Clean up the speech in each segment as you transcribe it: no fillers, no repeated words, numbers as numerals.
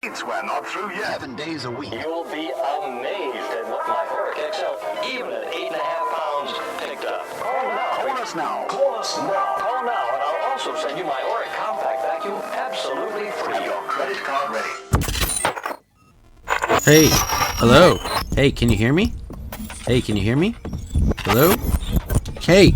We're not through yet. 7 days a week. You'll be amazed at what my Auric XL, even at 8.5 pounds, picked up. Call now. Call us now. Call us now. Call now, and I'll also send you my Auric compact vacuum absolutely free. Have your credit card ready. Hey, hello. Hey, can you hear me? Hey, can you hear me? Hello? Hey.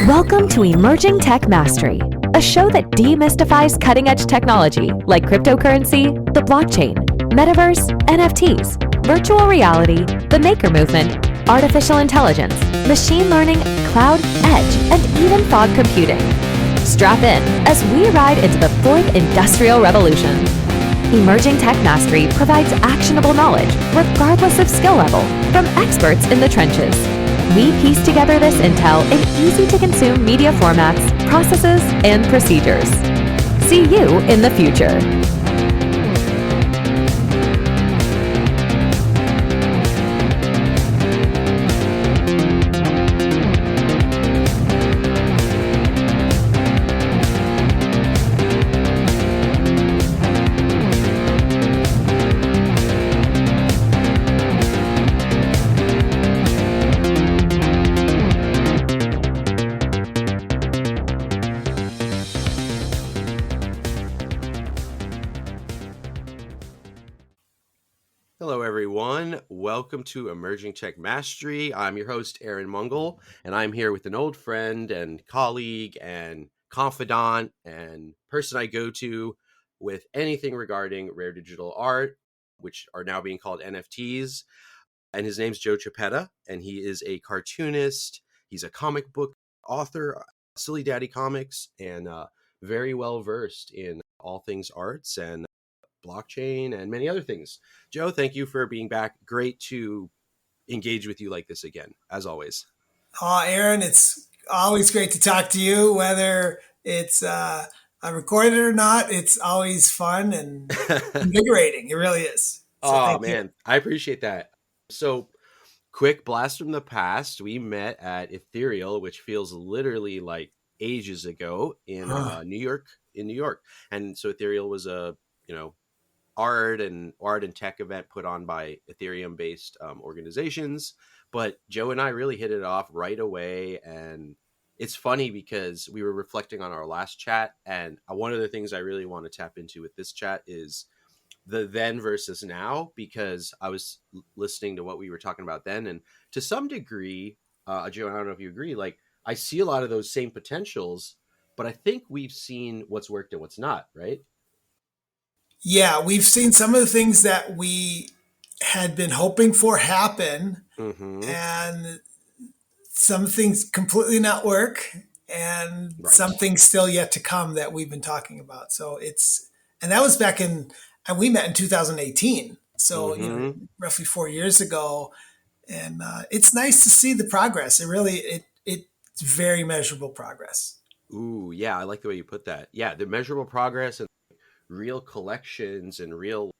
Welcome to Emerging Tech Mastery, a show that demystifies cutting-edge technology like cryptocurrency, the blockchain, Metaverse, NFTs, virtual reality, the maker movement, artificial intelligence, machine learning, cloud, edge, and even fog computing. Strap in as we ride into the fourth industrial revolution. Emerging Tech Mastery provides actionable knowledge, regardless of skill level, from experts in the trenches. We piece together this intel in easy-to-consume media formats, processes, and procedures. See you in the future. Hello, everyone. Welcome to Emerging Tech Mastery. I'm your host, Aaron Mangal, and I'm here with an old friend and colleague and confidant and person I go to with anything regarding rare digital art, which are now being called NFTs. And his name's Joe Chiappetta, and he is a cartoonist. He's a comic book author, Silly Daddy Comics, and very well versed in all things arts and blockchain and many other things. Joe, thank you for being back. Great to engage with you like this again, as always. Oh, Aaron, it's always great to talk to you, whether it's recorded or not. It's always fun and invigorating. It really is. So man, I appreciate that. So quick blast from the past. We met at Ethereal, which feels literally like ages ago in New York. And so Ethereal was a, art and tech event put on by Ethereum based organizations. But Joe and I really hit it off right away. And it's funny because we were reflecting on our last chat. And one of the things I really want to tap into with this chat is the then versus now, because I was listening to what we were talking about then. And to some degree, Joe, I don't know if you agree, like I see a lot of those same potentials, but I think we've seen what's worked and what's not, right? Yeah, we've seen some of the things that we had been hoping for happen, and some things completely not work, and some things still yet to come that we've been talking about. So and that was back and we met in 2018. So, roughly 4 years ago. And it's nice to see the progress. It's very measurable progress. Ooh, yeah, I like the way you put that. Yeah, the measurable progress and real collections and real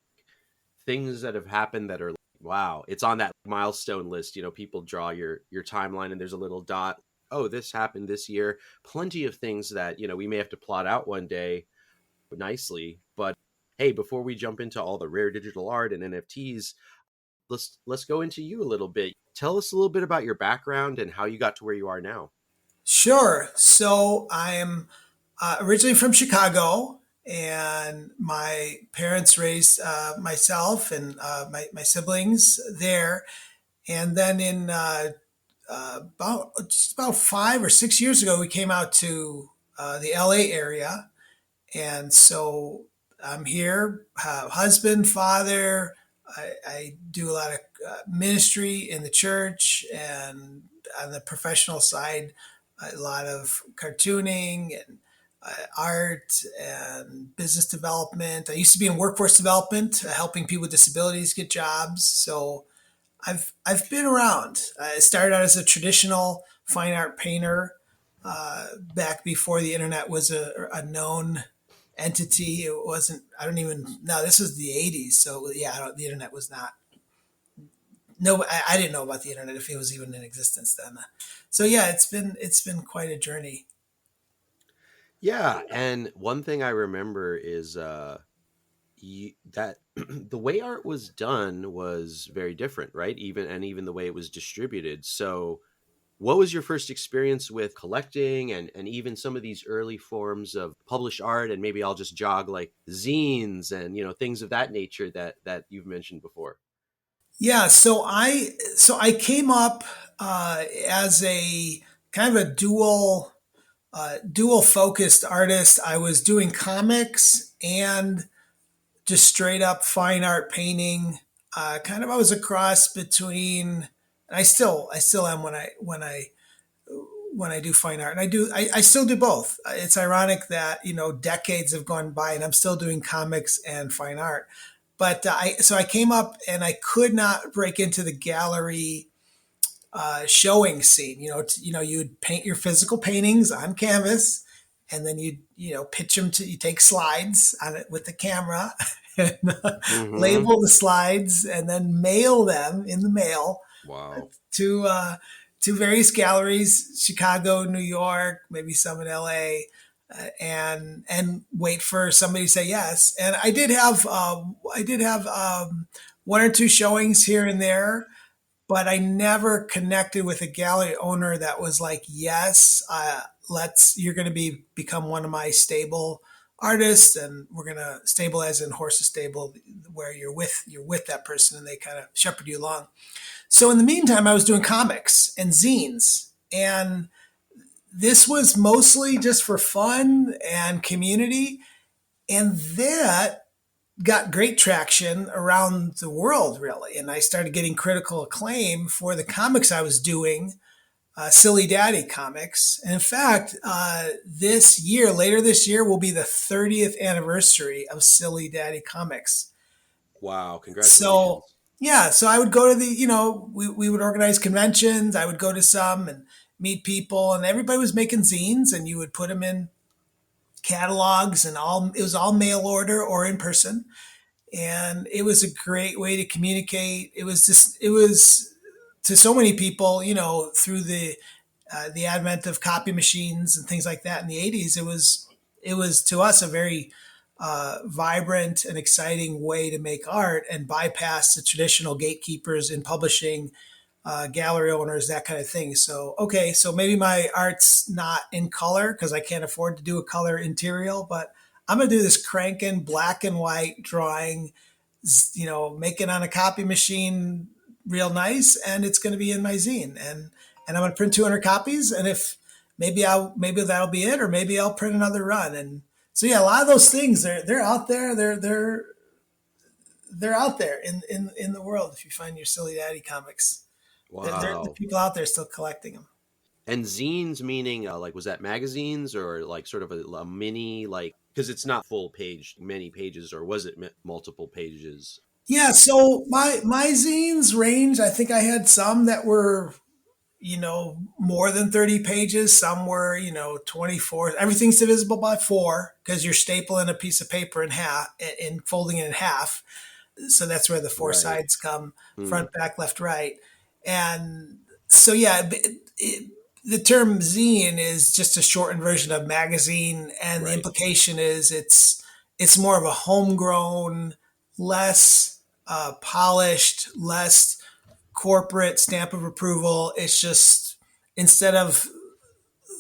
things that have happened that are wow, it's on that milestone list. People draw your timeline and there's a little dot. Oh, this happened this year. Plenty of things that, we may have to plot out one day nicely. But hey, before we jump into all the rare digital art and NFTs, let's go into you a little bit. Tell us a little bit about your background and how you got to where you are now. Sure. So I am originally from Chicago, and my parents raised myself and my siblings there. And then in just about 5 or 6 years ago, we came out to the LA area. And so I'm here, husband, father. I do a lot of ministry in the church, and on the professional side, a lot of cartooning and art and business development. I used to be in workforce development, helping people with disabilities get jobs. So I've been around. I started out as a traditional fine art painter back before the internet was a known entity. It wasn't, I don't even, no, this was the 80s. So yeah, the internet was not, no, I didn't know about the internet if it was even in existence then. So yeah, it's been quite a journey. Yeah, and one thing I remember is that the way art was done was very different, right? Even the way it was distributed. So, what was your first experience with collecting and even some of these early forms of published art? And maybe I'll just jog like zines and things of that nature that you've mentioned before. Yeah, so I came up as a kind of a dual focused artist. I was doing comics and just straight up fine art painting. Kind of I was a cross between, and I still am when I do fine art, and I still do both. It's ironic that decades have gone by and I'm still doing comics and fine art. But I came up and I could not break into the gallery showing scene. You'd paint your physical paintings on canvas, and then you pitch them to, you take slides on it with the camera and Hmm. label the slides, and then mail them in the mail Wow. to various galleries, Chicago, New York, maybe some in LA, and wait for somebody to say yes. And I did have one or two showings here and there, but I never connected with a gallery owner that was like, yes, you're going to become one of my stable artists, and we're going to stable as in horses stable, where you're with that person and they kind of shepherd you along. So in the meantime, I was doing comics and zines, and this was mostly just for fun and community. And that got great traction around the world, really. And I started getting critical acclaim for the comics I was doing, Silly Daddy comics. And in fact, later this year, will be the 30th anniversary of Silly Daddy comics. Wow. So Congratulations. yeah, so I would go to we would organize conventions. I would go to some and meet people, and everybody was making zines, and you would put them in catalogs, and it was all mail order or in person, and it was a great way to communicate. It was to so many people, through the advent of copy machines and things like that in the 80s. It was to us a very vibrant and exciting way to make art and bypass the traditional gatekeepers in publishing, gallery owners, that kind of thing. So, okay, so maybe my art's not in color because I can't afford to do a color interior, but I'm going to do this cranking black and white drawing, make it on a copy machine real nice, and it's going to be in my zine. And I'm going to print 200 copies. And if maybe that'll be it, or maybe I'll print another run. And so, yeah, a lot of those things, they're out there. They're out there in the world. If you find your Silly Daddy comics, the Wow. people out there still collecting them. And zines meaning like was that magazines or like sort of a mini like because it's not full page many pages or was it multiple pages? Yeah, so my zines range. I think I had some that were more than 30 pages. Some were 24. Everything's divisible by four because you're stapling a piece of paper in half and folding it in half. So that's where the four Right. sides come: Hmm. front, back, left, right. And so, yeah, the term zine is just a shortened version of magazine, and the Right. implication is it's more of a homegrown, less polished, less corporate stamp of approval. It's just, instead of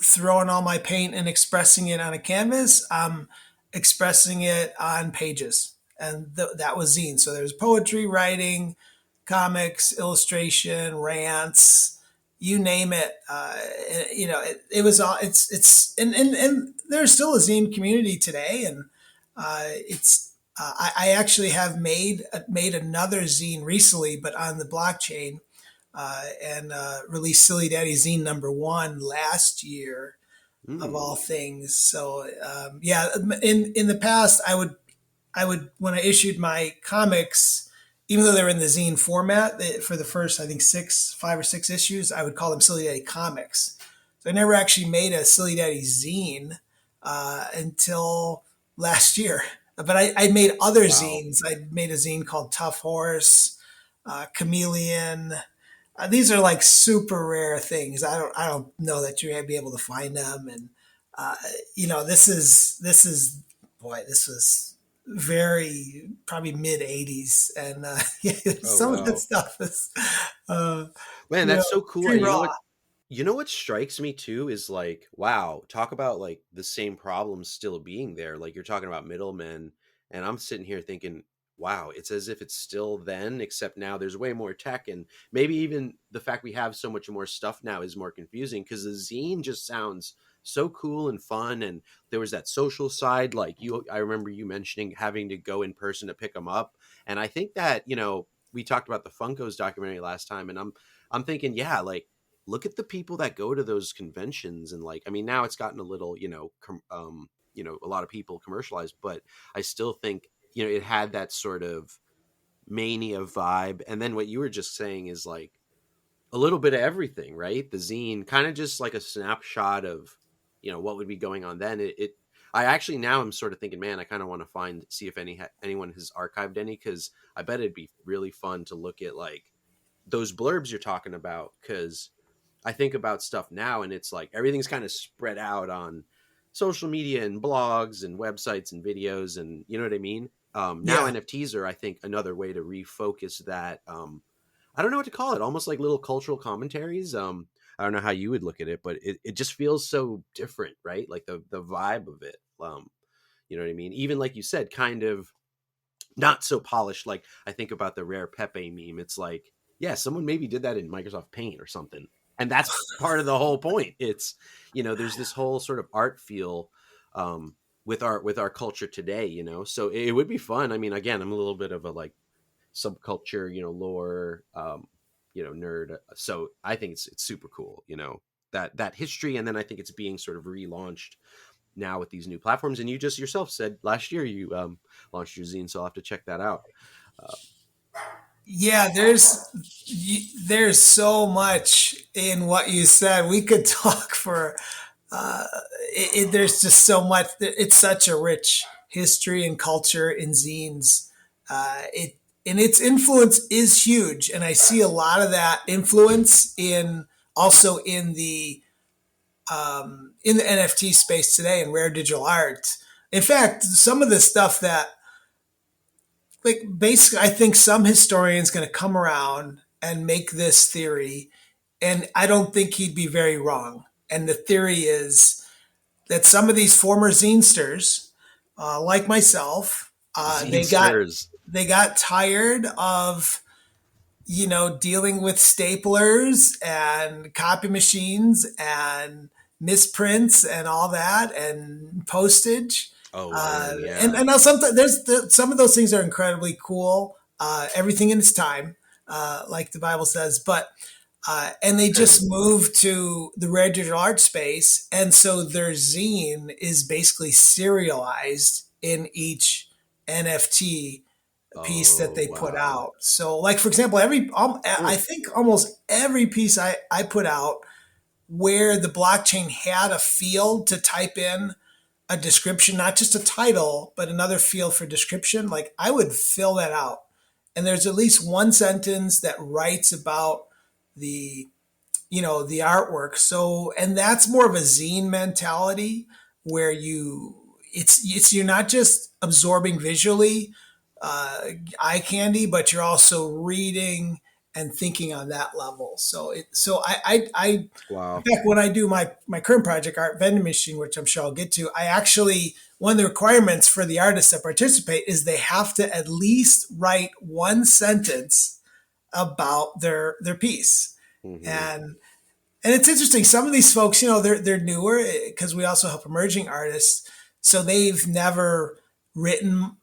throwing all my paint and expressing it on a canvas, I'm expressing it on pages. And that was zine. So there's poetry, writing, comics, illustration, rants, you name it. It was all, and there's still a zine community today. And I actually have made another zine recently, but on the blockchain, and released Silly Daddy Zine #1 last year, of Hmm. all things. So, yeah, in the past, I would when I issued my comics, even though they're in the zine format, for the first, I think, 5 or 6 issues, I would call them Silly Daddy comics. So I never actually made a Silly Daddy zine until last year. But I made other Wow. zines. I made a zine called Tough Horse, Chameleon. These are like super rare things. I don't know that you're gonna be able to find them. And This is boy, this was very probably mid '80s, and yeah, Oh some of that wow. stuff is uh, Man, that's so cool. pretty And raw. you know what strikes me too is like, wow, talk about like the same problems still being there. Like you're talking about middlemen, and I'm sitting here thinking, wow, it's as if it's still then, except now there's way more tech, and maybe even the fact we have so much more stuff now is more confusing because the zine just sounds so cool and fun, and there was that social side. Like I remember you mentioning having to go in person to pick them up, and I think that we talked about the Funkos documentary last time, and I'm thinking, yeah, like look at the people that go to those conventions, and like I mean now it's gotten a little a lot of people commercialized, but I still think it had that sort of mania vibe. And then what you were just saying is like a little bit of everything, right? The zine kind of just like a snapshot of what would be going on then. I actually now I'm sort of thinking, man, I kind of want to see if anyone has archived any, because I bet it'd be really fun to look at like those blurbs you're talking about, because I think about stuff now and it's like everything's kind of spread out on social media and blogs and websites and videos, and you know what I mean? Now Yeah. NFTs are, I think, another way to refocus that. I don't know what to call it, almost like little cultural commentaries. I don't know how you would look at it, but it just feels so different, right? Like the vibe of it. You know what I mean? Even like you said, kind of not so polished. Like I think about the rare Pepe meme. It's like, yeah, someone maybe did that in Microsoft Paint or something. And that's part of the whole point. It's, there's this whole sort of art feel with our culture today, So it would be fun. I mean, again, I'm a little bit of a like subculture, lore, nerd. So I think it's super cool, that history. And then I think it's being sort of relaunched now with these new platforms. And you just yourself said last year you launched your zine, so I'll have to check that out. Uh, Yeah, there's so much in what you said. We could talk for uh, there's just so much. It's such a rich history and culture in zines. It and its influence is huge, and I see a lot of that influence in also in the NFT space today in rare digital art. In fact, some of the stuff that like basically I think some historian's going to come around and make this theory, and I don't think he'd be very wrong. And the theory is that some of these former zinesters, like myself, Zinesters. they got tired of dealing with staplers and copy machines and misprints and all that and postage. Oh man, And yeah. now some of those things are incredibly cool. Everything in its time, like the Bible says. But and they just moved to the rare digital art space, and so their zine is basically serialized in each NFT piece that Oh they put wow. out. So, like for example, I Mm. think almost every piece I put out where the blockchain had a field to type in a description, not just a title, but another field for description, like I would fill that out. And there's at least one sentence that writes about the the artwork. So, and that's more of a zine mentality where it's you're not just absorbing visually eye candy, but you're also reading and thinking on that level. So in Wow. fact, when I do my current project, Art Vending Machine, which I'm sure I'll get to, I actually, one of the requirements for the artists that participate is they have to at least write one sentence about their piece. Hmm. And it's interesting. Some of these folks, they're newer because we also help emerging artists. So they've never written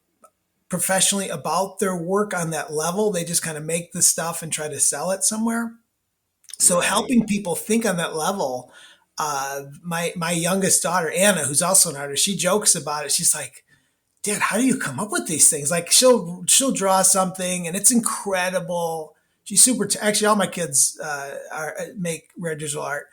professionally about their work on that level. They just kind of make the stuff and try to sell it somewhere. So Right. helping people think on that level. My youngest daughter Anna, who's also an artist, she jokes about it. She's like, "Dad, how do you come up with these things?" Like she'll draw something and it's incredible. She's super. Actually, all my kids make rare digital art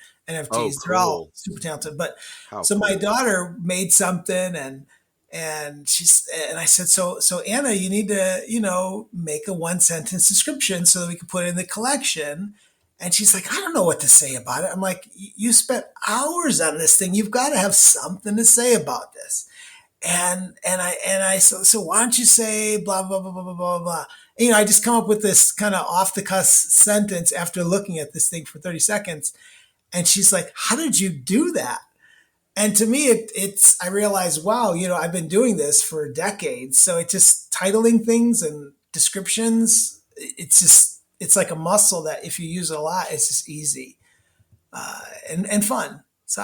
Oh, NFTs. They're all cool. super talented. But How so my cool. daughter made something and I said, so Anna, you need to make a one sentence description so that we can put it in the collection. And she's like, I don't know what to say about it. I'm like, you spent hours on this thing. You've got to have something to say about this. And I so why don't you say blah blah blah blah blah blah blah. I just come up with this kind of off the cuff sentence after looking at this thing for 30 seconds. And she's like, how did you do that? And to me, it's I realized, wow, I've been doing this for decades. So it's just titling things and descriptions. It's like a muscle that if you use it a lot, it's just easy and fun. So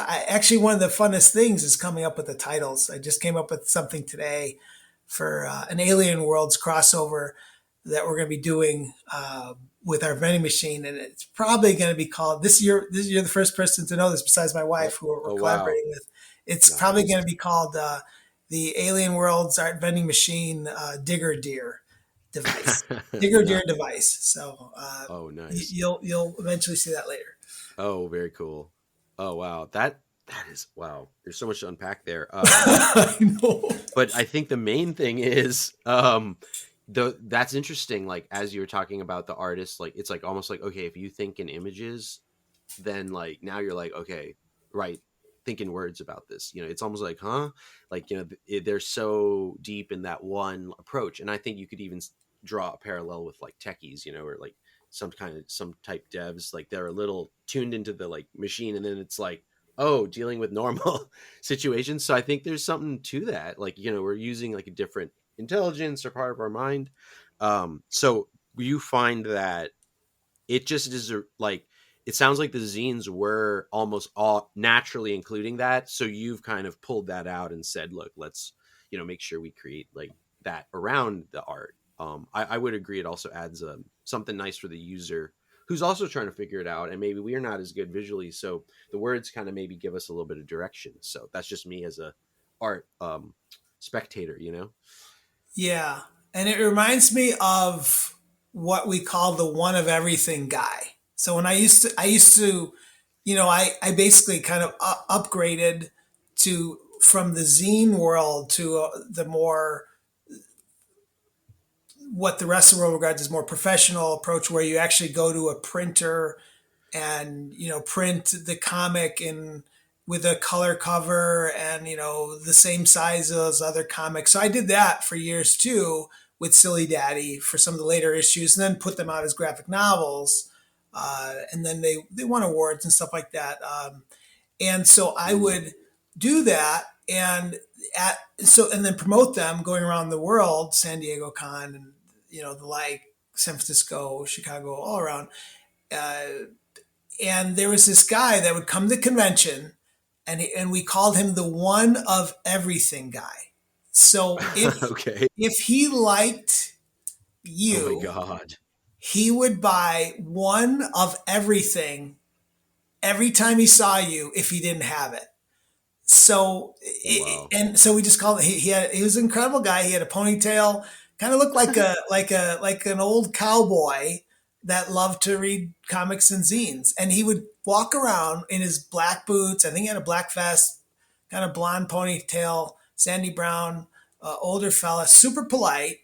one of the funnest things is coming up with the titles. I just came up with something today for an Alien Worlds crossover that we're going to be doing with our vending machine, and it's probably going to be called this year. You're the first person to know this besides my wife, who we're collaborating with. It's probably going to be called the Alien Worlds Art Vending Machine Digger Deer device. Digger Deer device. So nice. You'll eventually see that later. Oh, very cool. Oh wow, that is wow. There's so much to unpack there. I know. But I think the main thing is that's interesting. Like as you were talking about the artist, like it's like almost like, okay, if you think in images, then like now you're like, okay, right, think in words about this. It's almost like, huh? Like they're so deep in that one approach, and I think you could even draw a parallel with like techies, or like some type devs, like they're a little tuned into the like machine, and then it's like, oh, dealing with normal situations. So I think there's something to that. Like, we're using like a different intelligence or part of our mind. So you find that it just is like, it sounds like the zines were almost all naturally including that. So you've kind of pulled that out and said, look, let's, make sure we create like that around the art. I would agree. It also adds something nice for the user who's also trying to figure it out. And maybe we are not as good visually. So the words kind of maybe give us a little bit of direction. So that's just me as a art spectator, Yeah. And it reminds me of what we call the one of everything guy. So when I used to, I basically kind of upgraded from the zine world to the more, what the rest of the world regards as more professional approach, where you actually go to a printer and, print the comic in with a color cover and, the same size as other comics. So I did that for years too with Silly Daddy for some of the later issues, and then put them out as graphic novels. And then they won awards and stuff like that. And so I would do that and then promote them going around the world, San Diego Con and, the like, San Francisco, Chicago, all around. And there was this guy that would come to the convention, and we called him the one of everything guy. So if he liked you, oh my God, he would buy one of everything every time he saw you if he didn't have it. So and so we just called it. He was an incredible guy. He had a ponytail, kind of looked like like an old cowboy that loved to read comics and zines. And he would walk around in his black boots. I think he had a black vest, kind of blonde ponytail, sandy brown, older fella, super polite,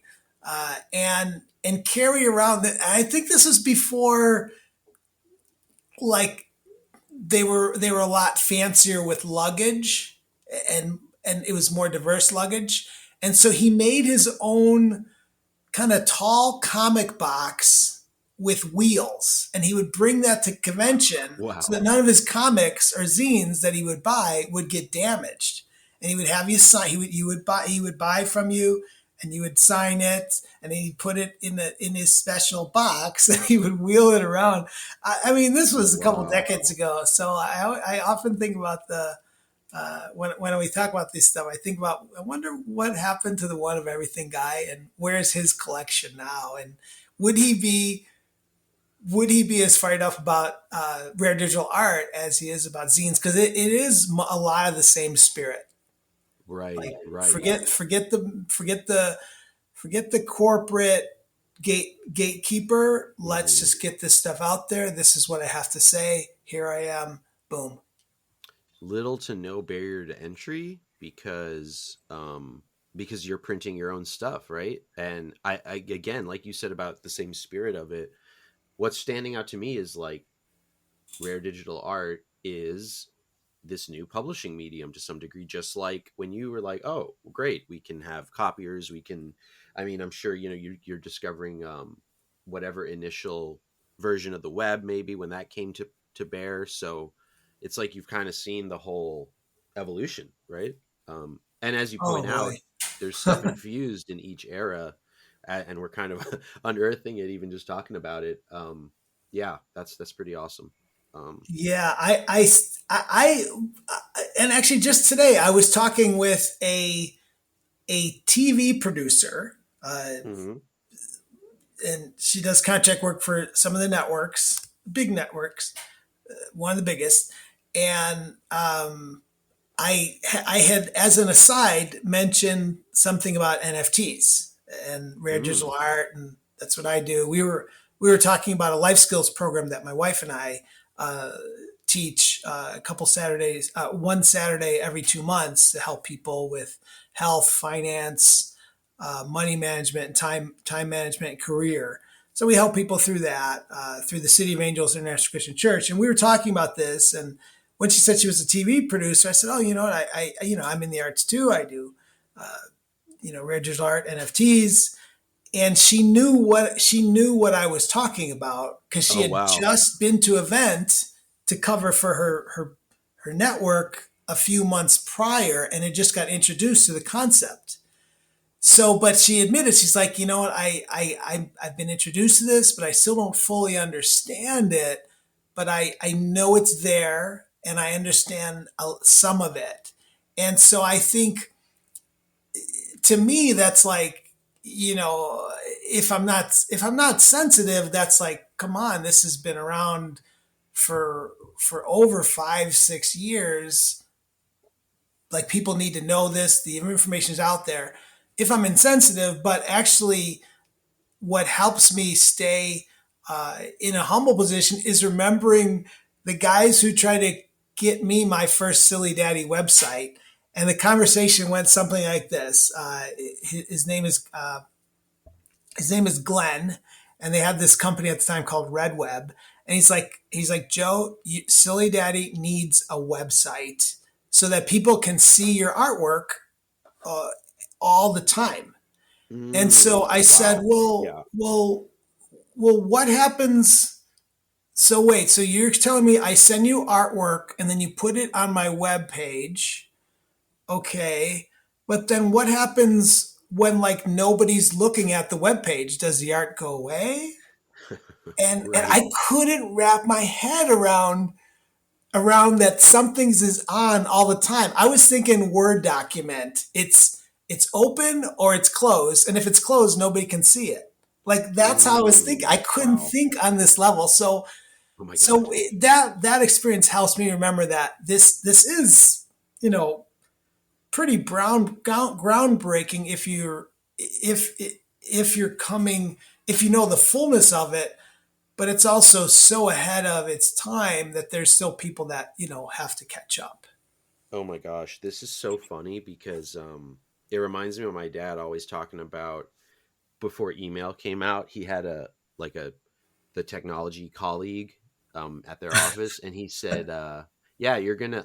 and carry around. I think this was before, like, they were a lot fancier with luggage, and it was more diverse luggage. And so he made his own kind of tall comic box with wheels, and he would bring that to convention so that none of his comics or zines that he would buy would get damaged. And he would have you sign. He would buy from you, and you would sign it, and he'd put it in his special box, and he would wheel it around. I mean, this was a couple decades ago, so I often think about when we talk about this stuff, I wonder what happened to the one of everything guy, and where's his collection now, and would he be as fired up about rare digital art as he is about zines? Because it is a lot of the same spirit. Right. Forget the corporate gatekeeper. Let's just get this stuff out there. This is what I have to say. Here I am. Boom. Little to no barrier to entry because you're printing your own stuff, right? And I again, like you said about the same spirit of it, what's standing out to me is like rare digital art is this new publishing medium to some degree, just like when you were like, oh, great, we can have copiers, we can, I mean, I'm sure, you're discovering whatever initial version of the web, maybe when that came to bear. So it's like you've kind of seen the whole evolution, right? And as you Oh point out, boy. there's stuff infused in each era, and we're kind of unearthing it, even just talking about it. Yeah, that's pretty awesome. Yeah, and actually just today I was talking with a TV producer, Mhm. and she does contract work for some of the networks, big networks, one of the biggest, and I had, as an aside, mentioned something about NFTs and rare digital Mm. art, and that's what I do. We were talking about a life skills program that my wife and I uh, teach a couple Saturdays, one Saturday every 2 months, to help people with health, finance, money management, and time management, and career. So we help people through that through the City of Angels International Christian Church, and we were talking about this. And when she said she was a TV producer, I said, "Oh, you know what? I'm in the arts too. I do, rare digital art, NFTs." And she knew what I was talking about because she Oh had wow. just been to an event to cover for her network a few months prior, and had just got introduced to the concept. So, but she admitted, she's like, you know what, I've been introduced to this, but I still don't fully understand it. But I know it's there, and I understand some of it. And so I think, to me, that's like, if I'm not sensitive, that's like, come on, this has been around for over 5 6 years. Like, people need to know this. The information is out there. If I'm insensitive, but actually, what helps me stay in a humble position is remembering the guys who try to get me my first Silly Daddy website. And the conversation went something like this. His name is Glenn, and they had this company at the time called Red Web. And he's like, Joe, Silly Daddy needs a website so that people can see your artwork uh, all the time. And so I said, Wow. well, Yeah. well, well, what happens? So wait, so you're telling me I send you artwork and then you put it on my web page, okay? But then what happens when, like, nobody's looking at the web page? Does the art go away? And Right. I couldn't wrap my head around that something's is on all the time. I was thinking Word document. It's open or it's closed, and if it's closed, nobody can see it. Like, that's how I was thinking. I couldn't Wow. think on this level. So Oh my god. so that experience helps me remember that this is, pretty groundbreaking if if you're coming, if you know the fullness of it. But it's also so ahead of its time that there's still people that have to catch up. Oh my gosh. This is so funny because it reminds me of my dad always talking about before email came out, he had a the technology colleague at their office, and he said, yeah, you're gonna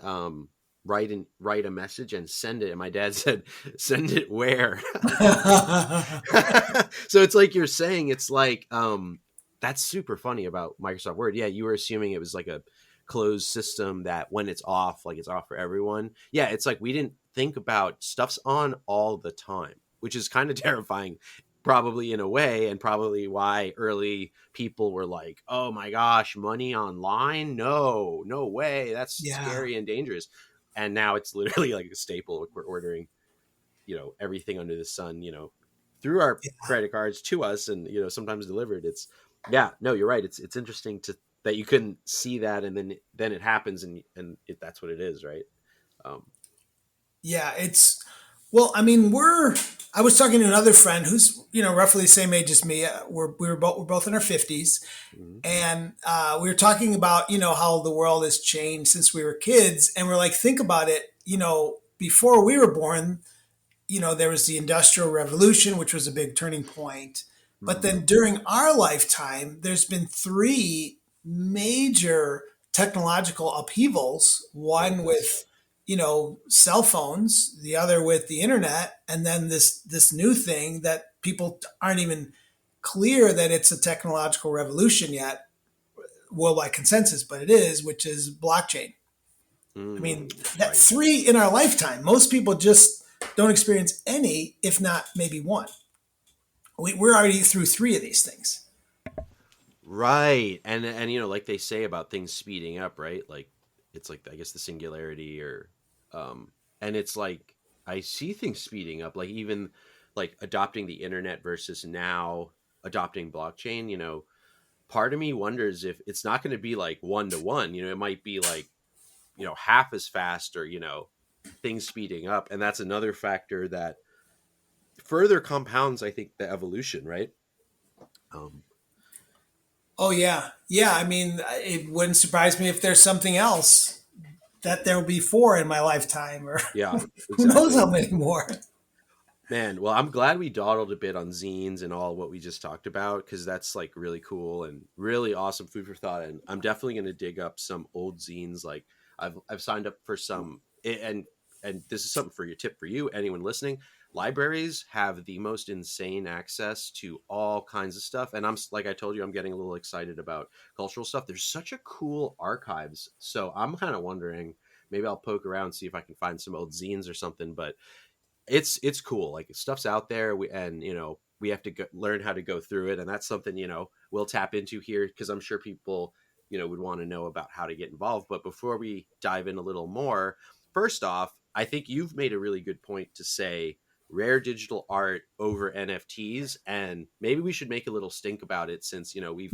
write a message and send it. And my dad said, send it where? So it's like you're saying, it's like that's super funny about Microsoft Word. Yeah, you were assuming it was like a closed system that when it's off, like it's off for everyone. Yeah, it's like we didn't think about stuff's on all the time, which is kind of terrifying, probably in a way, and probably why early people were like, oh my gosh, money online? No way. That's Yeah. scary and dangerous. And now it's literally like a staple. We're ordering, everything under the sun, through our credit cards to us, and, sometimes delivered. It's, yeah, no, you're right. It's interesting that you couldn't see that. And then it happens, that's what it is. Right. Um, Yeah, well, I mean, I was talking to another friend who's, roughly the same age as me. We're both in our 50s. mhm. And we were talking about, how the world has changed since we were kids. And we're like, think about it, before we were born, there was the Industrial Revolution, which was a big turning point. But Mhm. then during our lifetime, there's been three major technological upheavals, one with, cell phones, the other with the internet, and then this new thing that people aren't even clear that it's a technological revolution yet, worldwide consensus, but it is, which is blockchain. I mean, that Right. 3 in our lifetime. Most people just don't experience any, if not maybe one. We're already through 3 of these things. Right. And like they say about things speeding up, right? Like it's like I guess the singularity or and it's like I see things speeding up, like even like adopting the internet versus now adopting blockchain, part of me wonders if it's not going to be like 1 to 1, it might be like, half as fast or, things speeding up. And that's another factor that further compounds, I think, the evolution, right? Oh yeah, yeah. I mean, it wouldn't surprise me if there's something else that there will be 4 in my lifetime, or Yeah, who knows exactly. how many more. Man, well, I'm glad we dawdled a bit on zines and all what we just talked about because that's like really cool and really awesome food for thought. And I'm definitely going to dig up some old zines. Like I've signed up for some, and this is something for your tip for you, anyone listening. Libraries have the most insane access to all kinds of stuff, and like I told you, I'm getting a little excited about cultural stuff. There's such a cool archives, so I'm kind of wondering maybe I'll poke around see if I can find some old zines or something. But it's cool. Like stuff's out there, and we have to learn how to go through it, and that's something we'll tap into here because I'm sure people would want to know about how to get involved. But before we dive in a little more, first off, I think you've made a really good point to say rare digital art over NFTs, and maybe we should make a little stink about it since we've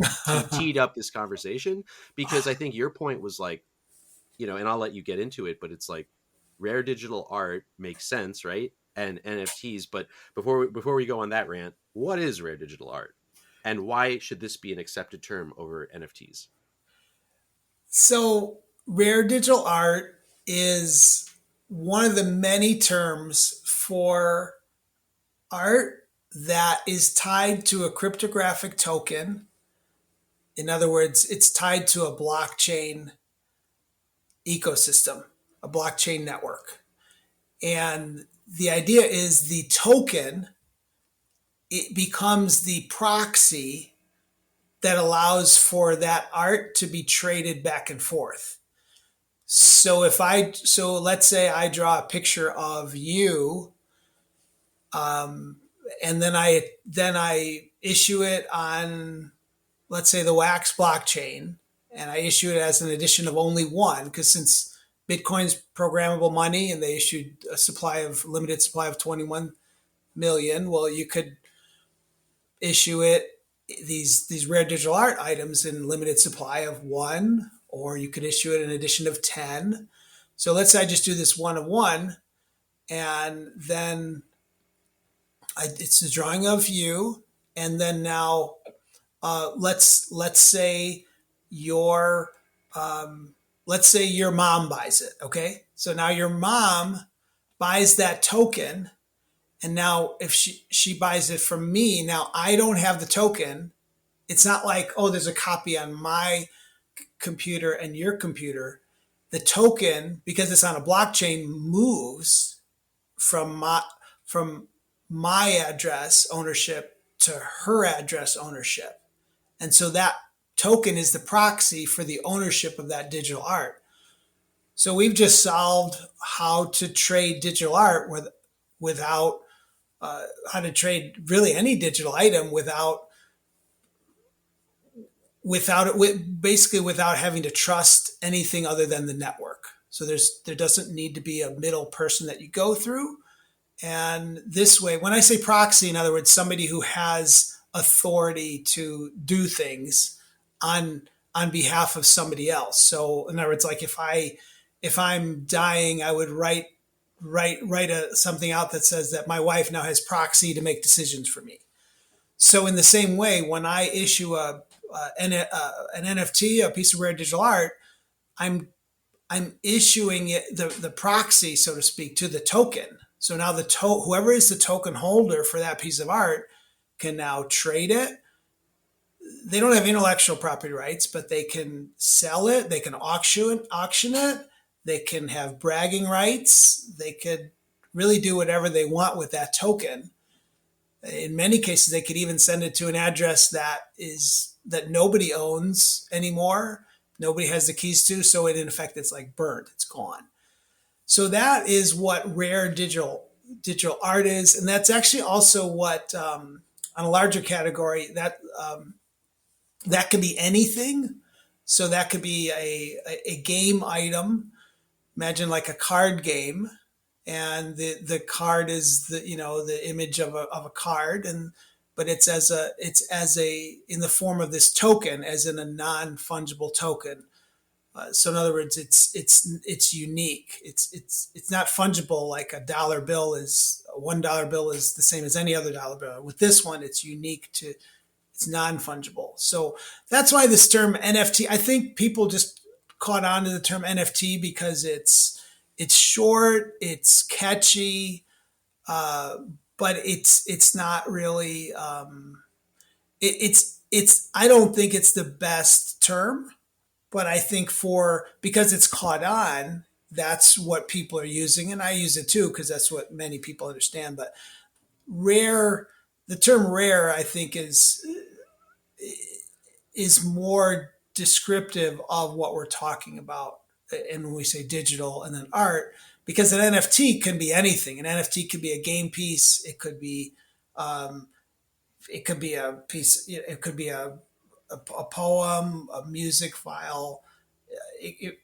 teed up this conversation, because I think your point was like, and I'll let you get into it, but it's like rare digital art makes sense, right? And NFTs. But before we go on that rant, what is rare digital art, and why should this be an accepted term over NFTs? So, rare digital art is one of the many terms for art that is tied to a cryptographic token. In other words, it's tied to a blockchain ecosystem, a blockchain network. And the idea is the token, it becomes the proxy that allows for that art to be traded back and forth. So let's say I draw a picture of you, and then I issue it on, let's say, the Wax blockchain, and I issue it as an edition of only one, because since Bitcoin's programmable money and they issued a limited supply of 21 million, well, you could issue it these rare digital art items in limited supply of 1, or you could issue it an edition of 10. So let's say I just do this 1 of 1, and then it's the drawing of you, and then now let's say your let's say your mom buys it. Okay, so now your mom buys that token, and now if she buys it from me, now I don't have the token. It's not like, oh, there's a copy on my computer and your computer. The token, because it's on a blockchain, moves from my address ownership to her address ownership. And so that token is the proxy for the ownership of that digital art. So we've just solved how to trade digital art without how to trade really any digital item without having to trust anything other than the network. So there doesn't need to be a middle person that you go through. And this way, when I say proxy, in other words, somebody who has authority to do things on behalf of somebody else. So in other words, like if I'm dying, I would write something out that says that my wife now has proxy to make decisions for me. So in the same way, when I issue an NFT, a piece of rare digital art, I'm issuing it the proxy, so to speak, to the token. So now whoever is the token holder for that piece of art can now trade it. they don't have intellectual property rights, but they can sell it, they can auction it, they can have bragging rights, they could really do whatever they want with that token. In many cases, they could even send it to an address that nobody owns anymore. Nobody has the keys to, so in effect, it's like burned, it's gone. So that is what rare digital art is, and that's actually also what on a larger category that can be anything. So that could be a game item. Imagine like a card game, and the card is the image of a card, and but it's as a in the form of this token, as in a non-fungible token. So in other words, it's unique. It's not fungible like a dollar bill is. A $1 bill is the same as any other dollar bill. With this one, it's unique to. It's non-fungible. So that's why this term NFT. I think people just caught on to the term NFT because it's short, it's catchy, but it's not really. It's. I don't think it's the best term. But I think because it's caught on, that's what people are using, and I use it too because that's what many people understand. But rare, the term rare, I think is more descriptive of what we're talking about. And when we say digital and then art, because an NFT can be anything. An NFT could be a game piece. It could be a piece. It could be a poem, a music file. It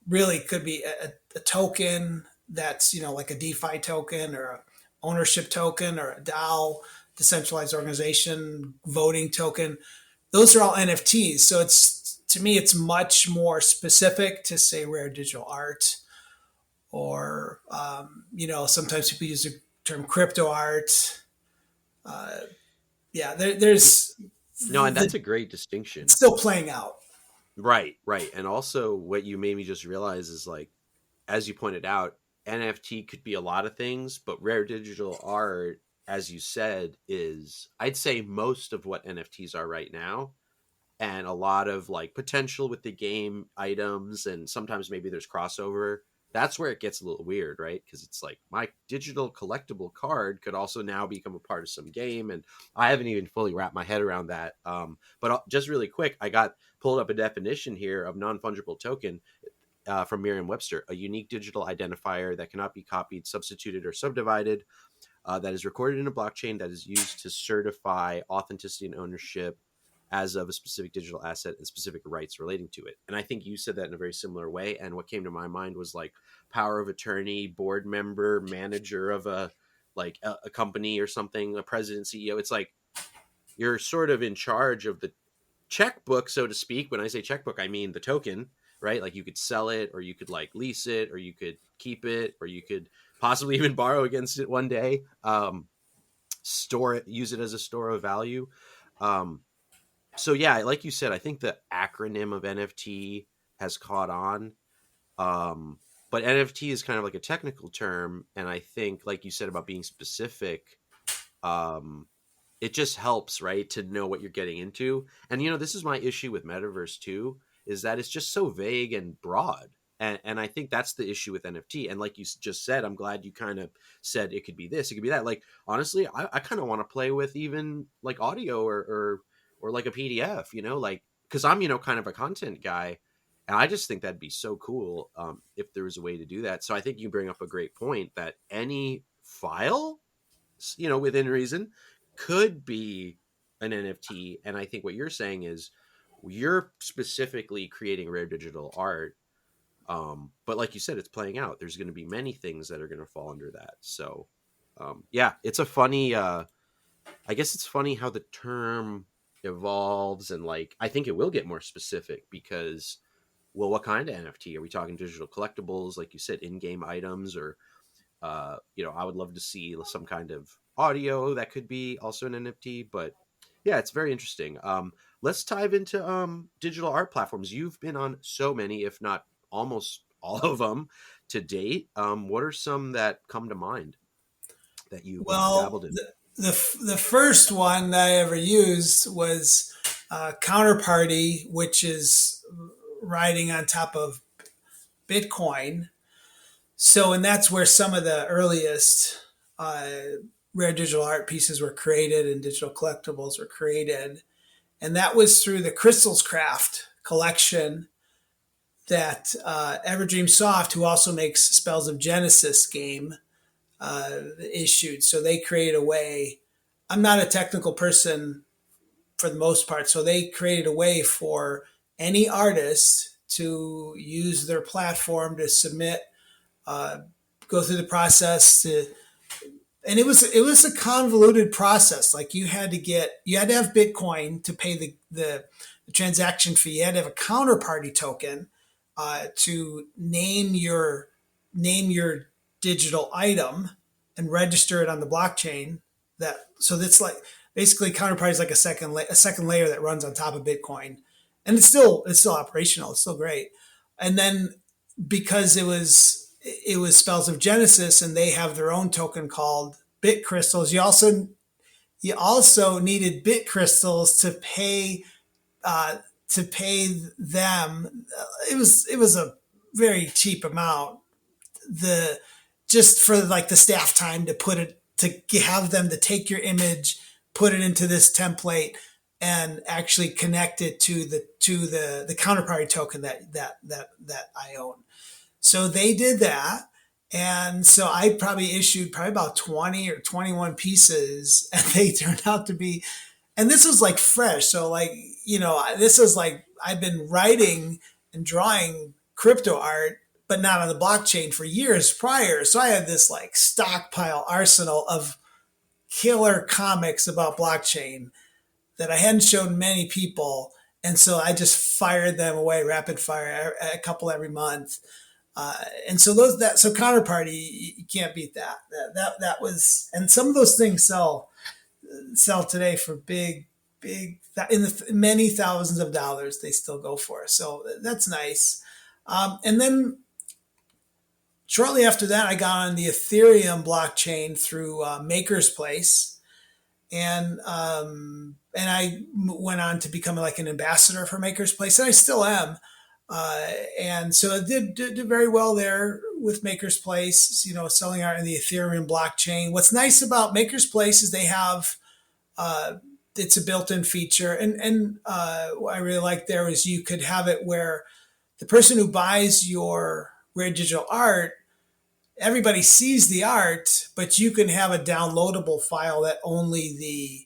really could be a token that's like a DeFi token or a ownership token or a DAO, decentralized organization voting token. Those are all NFTs. So to me it's much more specific to say rare digital art, or sometimes people use the term crypto art. There's No, and that's a great distinction. It's still playing out. Right. And also what you made me just realize is, like, as you pointed out, NFT could be a lot of things, but rare digital art, as you said, is, I'd say, most of what NFTs are right now. And a lot of like potential with the game items, and sometimes maybe there's crossover. That's where it gets a little weird, right? Because it's like my digital collectible card could also now become a part of some game, and I haven't even fully wrapped my head around that. But just really quick, I got pulled up a definition here of non-fungible token from Merriam-Webster: a unique digital identifier that cannot be copied, substituted, or subdivided, that is recorded in a blockchain, that is used to certify authenticity and ownership as of a specific digital asset and specific rights relating to it. And I think you said that in a very similar way. And what came to my mind was like power of attorney, board member, manager of a company or something, a president, CEO. It's like you're sort of in charge of the checkbook, so to speak. When I say checkbook, I mean the token, right? Like you could sell it, or you could like lease it, or you could keep it, or you could possibly even borrow against it one day, store it, use it as a store of value. So yeah, like you said, I think the acronym of NFT has caught on. But NFT is kind of like a technical term. And I think, like you said about being specific, it just helps, right, to know what you're getting into. And, this is my issue with Metaverse too, is that it's just so vague and broad. And I think that's the issue with NFT. And like you just said, I'm glad you kind of said it could be this, it could be that. Like, honestly, I kind of want to play with even like audio or like a PDF, like, because I'm, kind of a content guy, and I just think that'd be so cool if there was a way to do that. So I think you bring up a great point that any file, within reason, could be an NFT. And I think what you're saying is you're specifically creating rare digital art. But like you said, it's playing out. There's going to be many things that are going to fall under that. So yeah, it's a funny, I guess it's funny how the term evolves, and like I think it will get more specific because, well, what kind of NFT are we talking? Digital collectibles, like you said, in-game items, or I would love to see some kind of audio that could be also an NFT. But yeah, it's very interesting. Let's dive into digital art platforms. You've been on so many, if not almost all of them to date. What are some that come to mind that you dabbled in? The first one that I ever used was counterparty, which is riding on top of Bitcoin. So, and that's where some of the earliest rare digital art pieces were created and digital collectibles were created. And that was through the Crystals Craft collection that Everdream Soft, who also makes Spells of Genesis game, issued. So they created a way. I'm not a technical person for the most part, so they created a way for any artist to use their platform to submit, go through the process to, and it was a convoluted process. Like you had to have Bitcoin to pay the transaction fee. You had to have a counterparty token to name your digital item and register it on the blockchain. That's like basically counterparty is like a second layer that runs on top of Bitcoin, and it's still operational. It's still great. And then because it was Spells of Genesis, and they have their own token called Bit Crystals. You also needed Bit Crystals to pay them. It was a very cheap amount. Just for like the staff time to have them to take your image, put it into this template, and actually connect it to the counterparty token that I own. So they did that. And so I probably issued about 20 or 21 pieces, and they turned out to be, and this was like fresh. So like, this is like, I've been writing and drawing crypto art, but not on the blockchain for years prior. So I had this like stockpile arsenal of killer comics about blockchain that I hadn't shown many people. And so I just fired them away, rapid fire, a couple every month. And so so counterparty, you can't beat that. That was, and some of those things sell today for big, in the many thousands of dollars. They still go for. So that's nice. And then shortly after that, I got on the Ethereum blockchain through Maker's Place, and I went on to become like an ambassador for Maker's Place, and I still am. And so it did very well there with Maker's Place, selling art in the Ethereum blockchain. What's nice about Maker's Place is they have, it's a built-in feature. And what I really like there is you could have it where the person who buys your rare digital art, everybody sees the art, but you can have a downloadable file that only the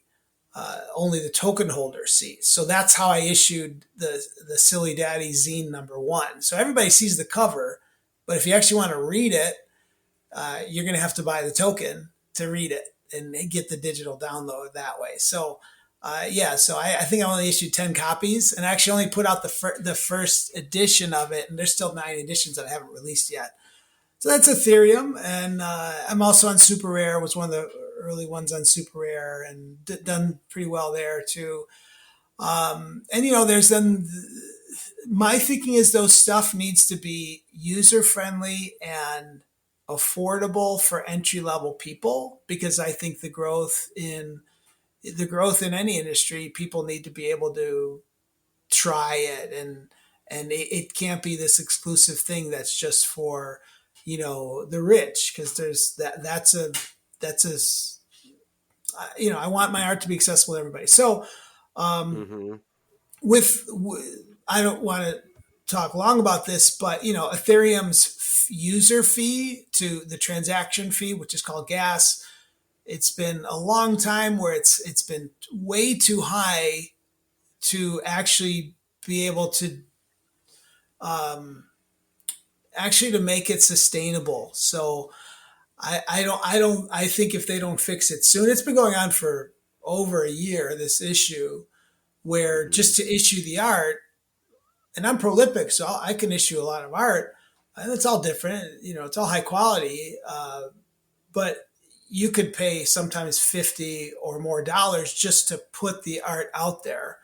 token holder sees. So that's how I issued the Silly Daddy Zine #1. So everybody sees the cover, but if you actually want to read it, you're going to have to buy the token to read it and get the digital download that way. So so I think I only issued 10 copies, and I actually only put out the first edition of it, and there's still 9 editions that I haven't released yet. So that's Ethereum, and I'm also on Super Rare. Was one of the early ones on Super Rare, and done pretty well there too. And there's then my thinking is those stuff needs to be user friendly and affordable for entry level people, because I think the growth in any industry, people need to be able to try it, and it can't be this exclusive thing that's just for the rich, because there's that's a I want my art to be accessible to everybody. So I don't want to talk long about this, but Ethereum's user fee to the transaction fee, which is called gas, it's been a long time where it's been way too high to actually be able to to make it sustainable. So I think if they don't fix it soon, it's been going on for over a year, this issue, where just to issue the art, and I'm prolific, so I can issue a lot of art, and it's all different, it's all high quality, but you could pay sometimes $50 or more just to put the art out there.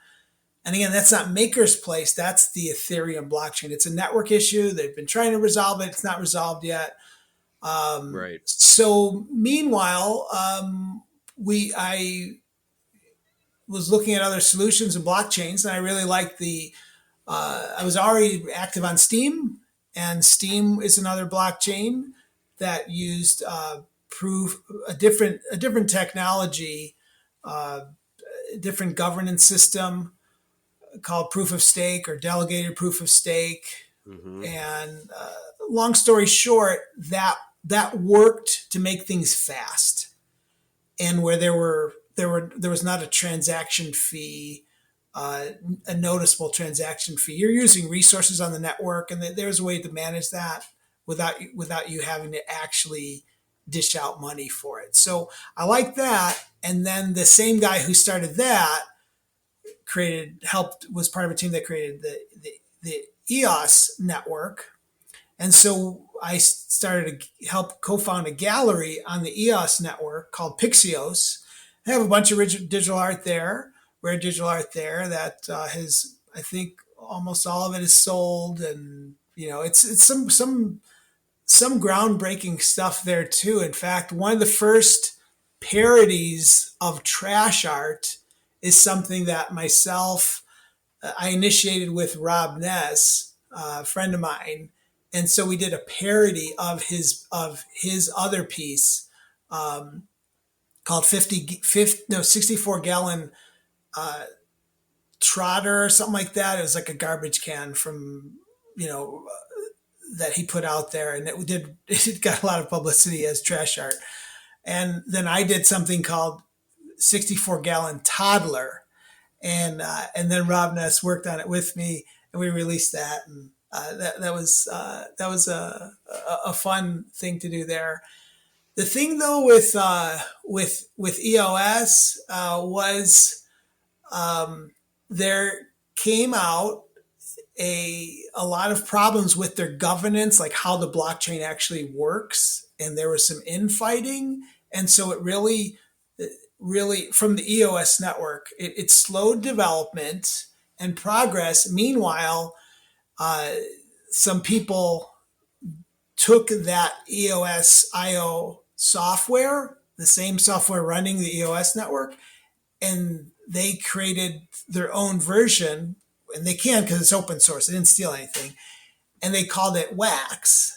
And again, that's not Maker's Place, that's the Ethereum blockchain. It's a network issue. They've been trying to resolve it. It's not resolved yet. Right. So meanwhile, was looking at other solutions and blockchains, and I really liked the. I was already active on Steam, and Steam is another blockchain that used proof a different technology, different governance system called proof of stake or delegated proof of stake. Mm-hmm. And long story short, that worked to make things fast, and where there was not a transaction fee, a noticeable transaction fee. You're using resources on the network, and there's a way to manage that without you having to actually dish out money for it. So I like that. And then the same guy who started that was part of a team that created the EOS network. And so I started to help co-found a gallery on the EOS network called Pixios. I have a bunch of digital art there, rare digital art there that has, I think, almost all of it is sold, and it's some groundbreaking stuff there too. In fact, one of the first parodies of trash art is something that I initiated with Rob Ness, a friend of mine. And so we did a parody of his other piece called 64 gallon trotter or something like that. It was like a garbage can from, that he put out there, and it got a lot of publicity as trash art. And then I did something called 64 gallon toddler, and then Rob Ness worked on it with me, and we released that, and that was a fun thing to do there. The thing though with EOS was there came out a lot of problems with their governance, like how the blockchain actually works, and there was some infighting, and so it really from the EOS network, it slowed development and progress. Meanwhile, some people took that EOS IO software, the same software running the EOS network, and they created their own version, and they can because it's open source. They didn't steal anything, and they called it Wax.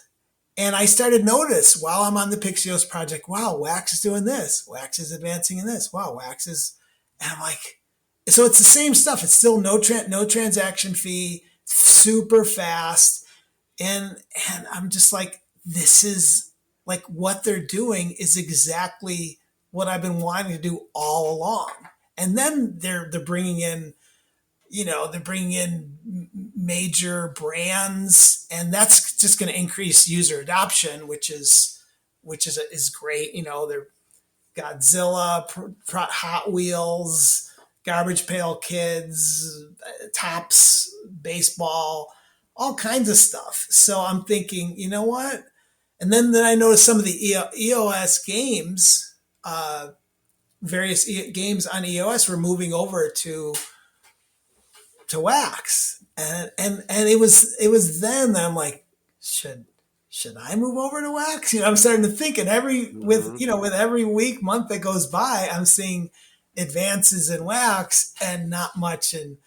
And I started to notice while I'm on the Pixios project, wow, Wax is doing this. Wax is advancing in this. Wow, Wax is, and I'm like, so it's the same stuff. It's still no transaction fee, super fast, and I'm just like, this is like what they're doing is exactly what I've been wanting to do all along. And then they're bringing in, major brands, and that's just going to increase user adoption, which is great. They're Godzilla, Hot Wheels, Garbage Pail Kids, Tops, baseball, all kinds of stuff. So I'm thinking, you know what? And then I noticed some of the EOS games, various games on EOS were moving over to Wax, and it was then that I'm like, should I move over to Wax? I'm starting to think, and with every week, month that goes by, I'm seeing advances in Wax and not much in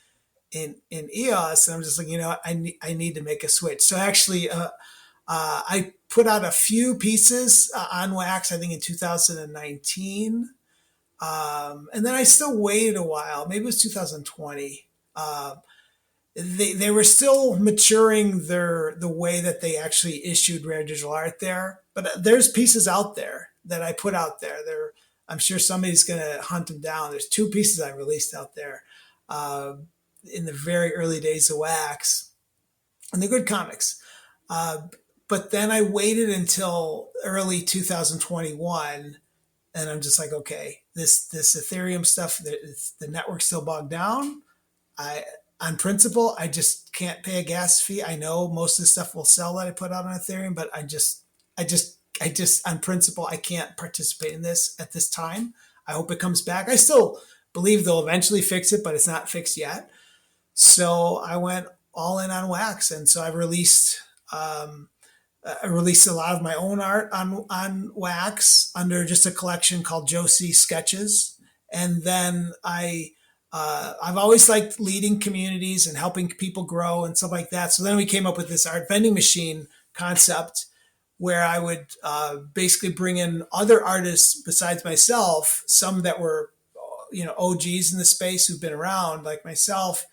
EOS, and I'm just like, I need to make a switch. So actually, I put out a few pieces on Wax, I think in 2019, and then I still waited a while. Maybe it was 2020. They were still maturing the way that they actually issued rare digital art there, but there's pieces out there that I put out there. I'm sure somebody's going to hunt them down. There's 2 pieces I released out there in the very early days of Wax, and they're good comics. But then I waited until early 2021, and I'm just like, okay, this Ethereum stuff, the network's still bogged down. On principle, I just can't pay a gas fee. I know most of the stuff will sell that I put out on Ethereum, but I just on principle, I can't participate in this at this time. I hope it comes back. I still believe they'll eventually fix it, but it's not fixed yet. So I went all in on Wax, and so I released a lot of my own art on Wax under just a collection called Joe C Sketches, and then I I've always liked leading communities and helping people grow and stuff like that. So then we came up with this art vending machine concept where I would basically bring in other artists besides myself, some that were, OGs in the space who've been around like myself,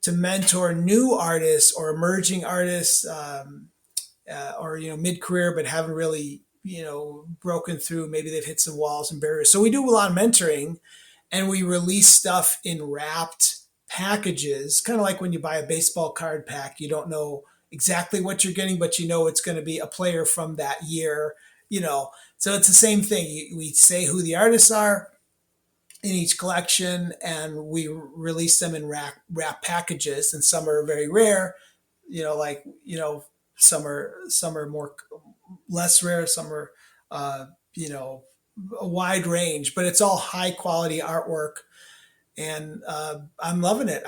to mentor new artists or emerging artists, or mid-career but haven't really broken through. Maybe they've hit some walls and barriers. So we do a lot of mentoring, and we release stuff in wrapped packages, kind of like when you buy a baseball card pack. You don't know exactly what you're getting, but you know it's going to be a player from that year. So it's the same thing. We say who the artists are in each collection, and we release them in wrap packages. And some are very rare, some are more less rare, some are a wide range, but it's all high quality artwork. And I'm loving it.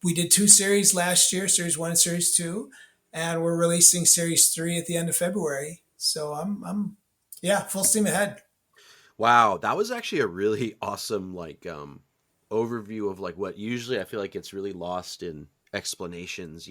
We did 2 series last year, series 1 and series 2, and we're releasing series 3 at the end of February. So I'm full steam ahead. Wow, that was actually a really awesome overview of what usually I feel like it's really lost in explanations,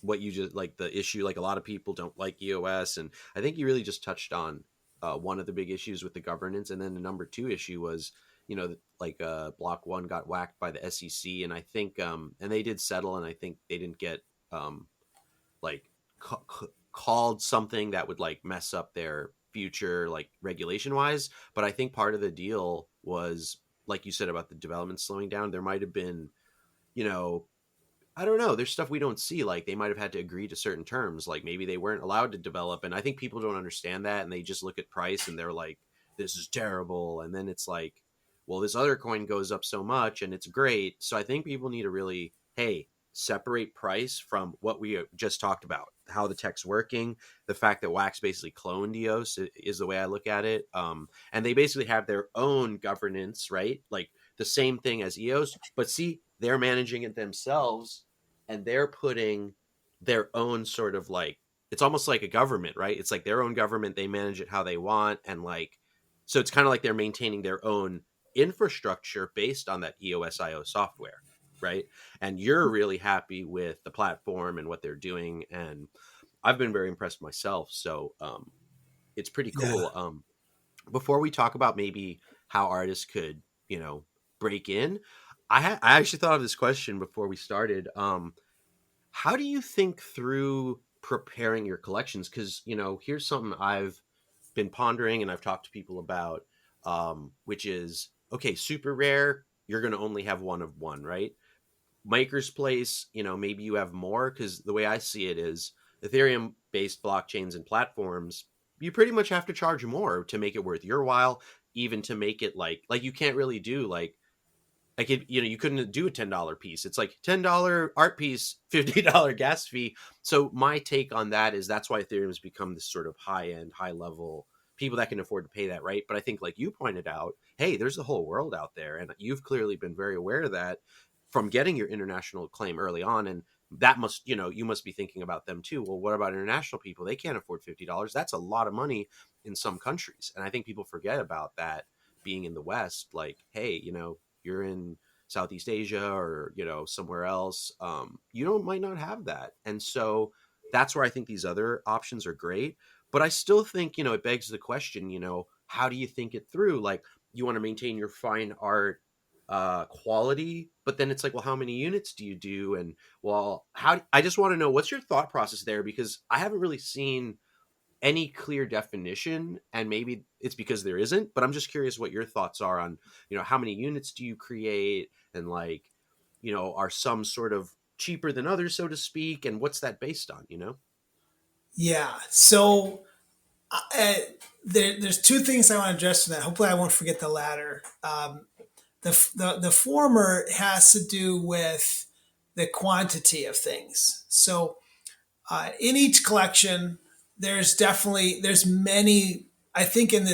what you just the issue, a lot of people don't like EOS, and I think you really just touched on one of the big issues with the governance. And then the number 2 issue was, Block 1 got whacked by the SEC, and I think and they did settle, and I think they didn't get called something that would mess up their future regulation wise. But I think part of the deal was, like you said, about the development slowing down. There might have been, I don't know, there's stuff we don't see. They might have had to agree to certain terms, maybe they weren't allowed to develop. And I think people don't understand that, and they just look at price and they're like, this is terrible. And then it's well, this other coin goes up so much and it's great. So I think people need to really, separate price from what we just talked about, how the tech's working, the fact that Wax basically cloned EOS is the way I look at it. And they basically have their own governance, right? The same thing as EOS, but see, they're managing it themselves, and they're putting their own sort of it's almost like a government, right? It's like their own government. They manage it how they want. And so it's kind of like they're maintaining their own infrastructure based on that EOS.io software. Right. And you're really happy with the platform and what they're doing. And I've been very impressed myself. So it's pretty cool. Yeah. Before we talk about maybe how artists could, break in, I actually thought of this question before we started. How do you think through preparing your collections? Because, here's something I've been pondering and I've talked to people about, which is, okay, super rare, you're going to only have one of one, right? Maker's Place, maybe you have more, because the way I see it is Ethereum based blockchains and platforms, you pretty much have to charge more to make it worth your while, even to make it you can't really do you couldn't do a $10 piece. It's $10 art piece, $50 gas fee. So my take on that is that's why Ethereum has become this sort of high end, high level people that can afford to pay that, right? But I think you pointed out, hey, there's a whole world out there, and you've clearly been very aware of that from getting your international claim early on. And that must, you must be thinking about them too. Well, what about international people? They can't afford $50. That's a lot of money in some countries. And I think people forget about that being in the West. Hey, you're in Southeast Asia or, somewhere else. Might not have that. And so that's where I think these other options are great. But I still think, it begs the question, how do you think it through? You want to maintain your fine art quality, but then it's well, how many units do you do? And I just want to know, what's your thought process there? Because I haven't really seen any clear definition, and maybe it's because there isn't, but I'm just curious what your thoughts are on, how many units do you create? And are some sort of cheaper than others, so to speak? And what's that based on, Yeah. So there's 2 things I want to address from that. Hopefully I won't forget the latter. The former has to do with the quantity of things. So in each collection, there's many. I think in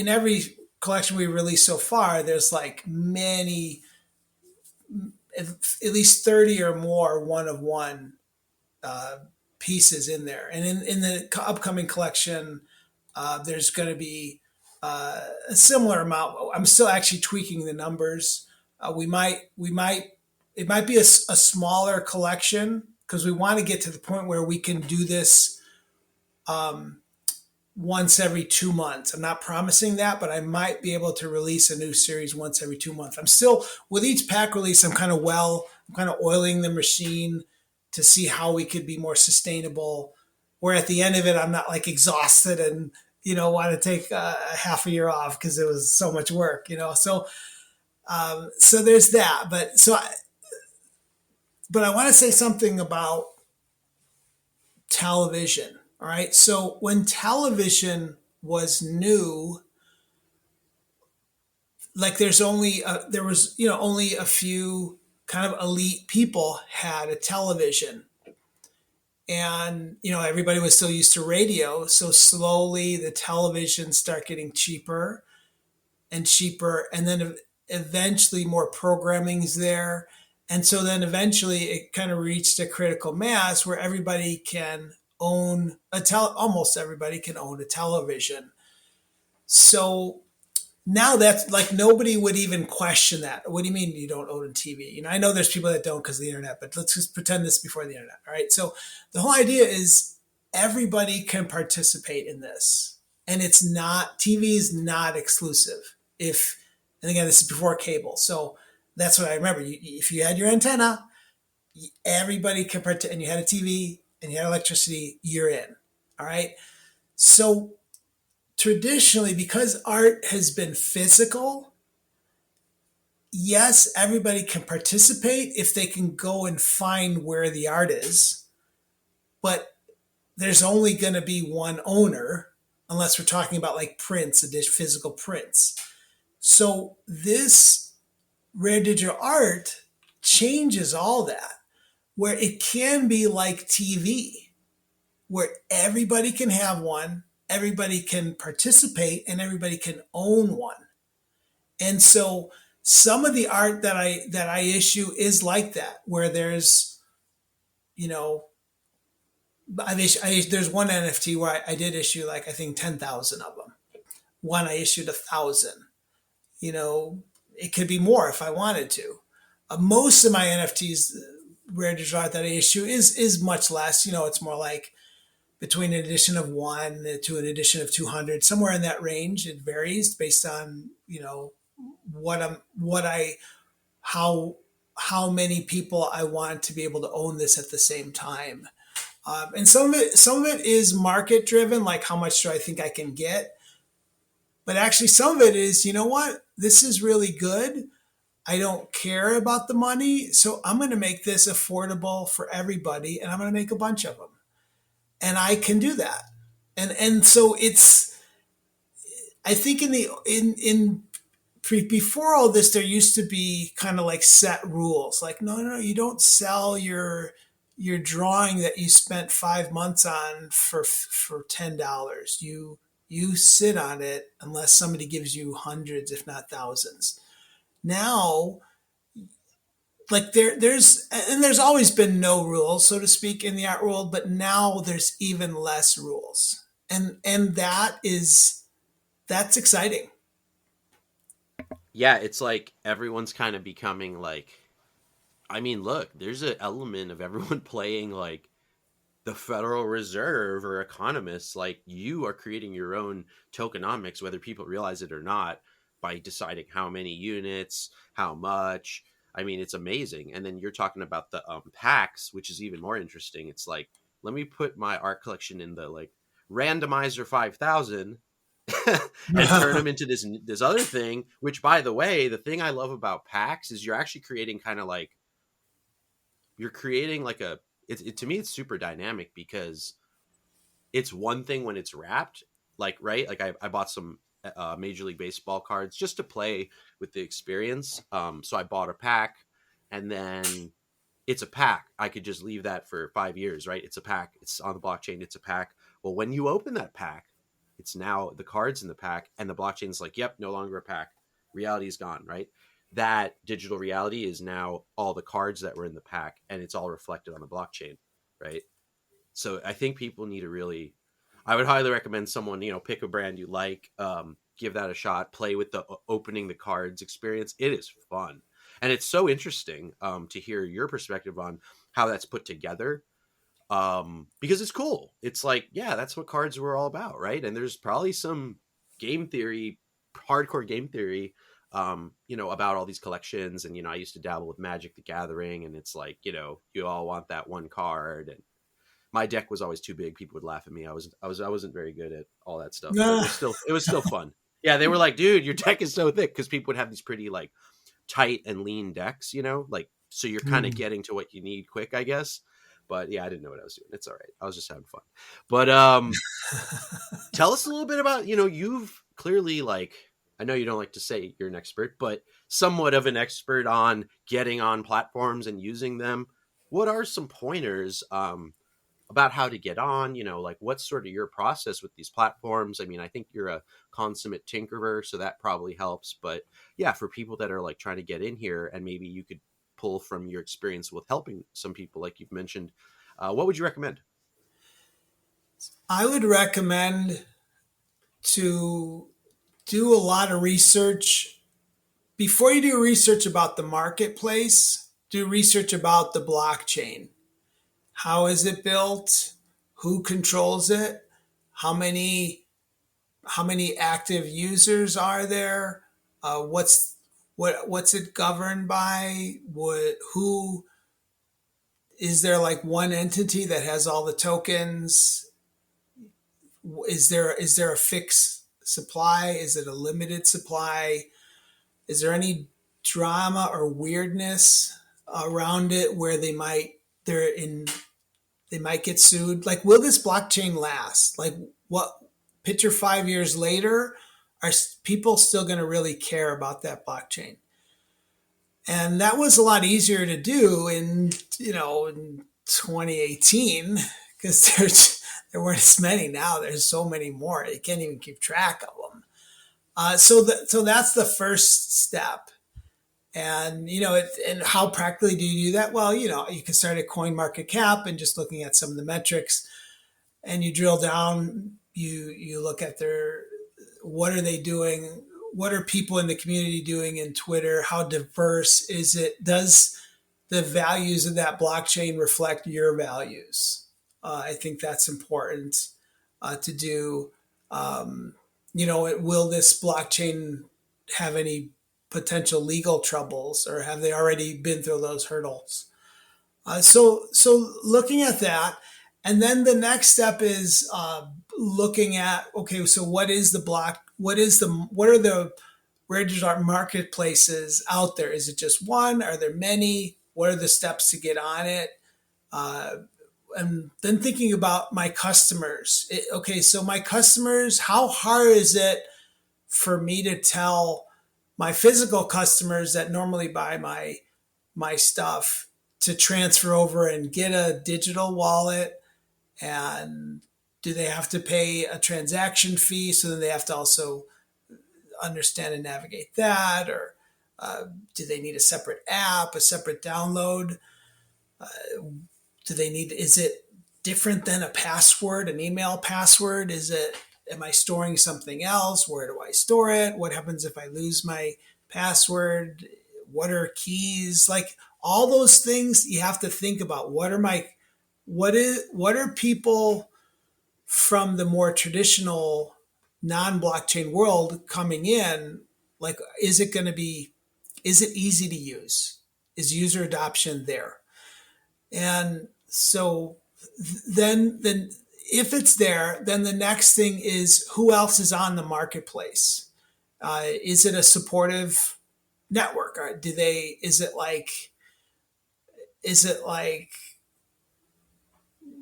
every collection we released so far, there's many, at least 30 or more one of one pieces in there. And in the upcoming collection, there's going to be a similar amount. I'm still actually tweaking the numbers. It might be a smaller collection because we want to get to the point where we can do this um, once every 2 months. I'm not promising that, but I might be able to release a new series once every 2 months. I'm still with each pack release. I'm kind of oiling the machine to see how we could be more sustainable. Where at the end of it, I'm not like exhausted and want to take a half a year off because it was so much work. So there's that. But I want to say something about television. All right. So when television was new, like there was only a few kind of elite people had a television, and everybody was still used to radio. So slowly the televisions start getting cheaper and cheaper, and then eventually more programming's there. And so then eventually it kind of reached a critical mass where everybody can own almost everybody can own a television. So now that's like nobody would even question that. What do you mean you don't own a TV? I know there's people that don't because of the internet, but let's just pretend this before the internet. All right. So the whole idea is everybody can participate in this. And TV is not exclusive. And again, this is before cable. So that's what I remember. If you had your antenna, everybody can participate, and you had a TV and you had electricity, you're in. All right. So traditionally, because art has been physical, yes, everybody can participate if they can go and find where the art is, but there's only going to be one owner unless we're talking about like prints, physical prints. So this rare digital art changes all that, where it can be like TV, where everybody can have one, everybody can participate, and everybody can own one. And so some of the art that I issue is like that, where there's, there's one NFT where I did issue like I think 10,000 of them. One I issued 1,000. It could be more if I wanted to. Most of my NFTs, rare digital art that I issue is much less. It's more like between an edition of 1 to an edition of 200, somewhere in that range. It varies based on how many people I want to be able to own this at the same time. And some of it is market driven, like how much do I think I can get. But actually some of it is, this is really good. I don't care about the money, so I'm going to make this affordable for everybody, and I'm going to make a bunch of them. And I can do that. And so I think before all this, there used to be kind of like set rules, like, no, you don't sell your drawing that you spent 5 months on for $10. You sit on it unless somebody gives you hundreds, if not thousands. Now, like there's always been no rules, so to speak, in the art world, but now there's even less rules. And that's exciting. Yeah, it's like everyone's kind of becoming like, look, there's an element of everyone playing like the Federal Reserve or economists. Like, you are creating your own tokenomics, whether people realize it or not, by deciding how many units, how much. It's amazing. And then you're talking about the packs, which is even more interesting. It's like, let me put my art collection in the like randomizer 5,000 and turn them into this other thing, which, by the way, the thing I love about packs is you're actually creating kind of like, you're creating like to me, it's super dynamic because it's one thing when it's wrapped, like, right? Like I bought some Major League Baseball cards just to play with the experience. So I bought a pack, and then it's a pack. I could just leave that for 5 years, right? It's a pack. It's on the blockchain. It's a pack. Well, when you open that pack, it's now the cards in the pack, and the blockchain's like, yep, no longer a pack. Reality is gone, right? That digital reality is now all the cards that were in the pack, and it's all reflected on the blockchain, right? So I think people need to really, I would highly recommend someone, pick a brand you like. give that a shot. Play with the opening the cards experience. It is fun, and it's so interesting to hear your perspective on how that's put together. Because it's cool. It's like, yeah, that's what cards were all about, right? And there's probably some game theory, hardcore game theory, about all these collections. And I used to dabble with Magic the Gathering, and it's like, you all want that one card, and my deck was always too big. People would laugh at me. I wasn't very good at all that stuff. But it was still fun. Yeah, they were like, dude, your deck is so thick, because people would have these pretty like tight and lean decks, like, so you're kind of getting to what you need quick, I guess. But yeah, I didn't know what I was doing. It's all right. I was just having fun. But tell us a little bit about, you've clearly, like, I know you don't like to say you're an expert, but somewhat of an expert on getting on platforms and using them. What are some pointers about how to get on, like what's sort of your process with these platforms? I mean, I think you're a consummate tinkerer, so that probably helps. But yeah, for people that are like trying to get in here, and maybe you could pull from your experience with helping some people, like you've mentioned, what would you recommend? I would recommend to do a lot of research. Before you do research about the marketplace, do research about the blockchain. How is it built? Who controls it? How many active users are there? What's it governed by? Who is there, like one entity that has all the tokens? Is there a fixed supply? Is it a limited supply? Is there any drama or weirdness around it where they might get sued? Like, will this blockchain last? Like, what? Picture 5 years later, are people still going to really care about that blockchain? And that was a lot easier to do in 2018, because there weren't as many. Now there's so many more. You can't even keep track of them. So that's the first step. And, and how practically do you do that? Well, you can start at CoinMarketCap and just looking at some of the metrics, and you drill down, you look at what are they doing? What are people in the community doing in Twitter? How diverse is it? Does the values of that blockchain reflect your values? I think that's important to do. Will this blockchain have any potential legal troubles, or have they already been through those hurdles? So looking at that, and then the next step is looking at, okay, so what are the registered marketplaces out there? Is it just one? Are there many? What are the steps to get on it? And then thinking about my customers. So my customers, how hard is it for me to tell my physical customers that normally buy my stuff to transfer over and get a digital wallet? And do they have to pay a transaction fee? So then they have to also understand and navigate that, or do they need a separate app, a separate download? Is it different than a password, an email password? Am I storing something else? Where do I store it? What happens if I lose my password? What are keys? Like, all those things you have to think about. What are people from the more traditional non-blockchain world coming in? Like, is it easy to use? Is user adoption there? And so then if it's there, then the next thing is, who else is on the marketplace? Is it a supportive network? Or is it like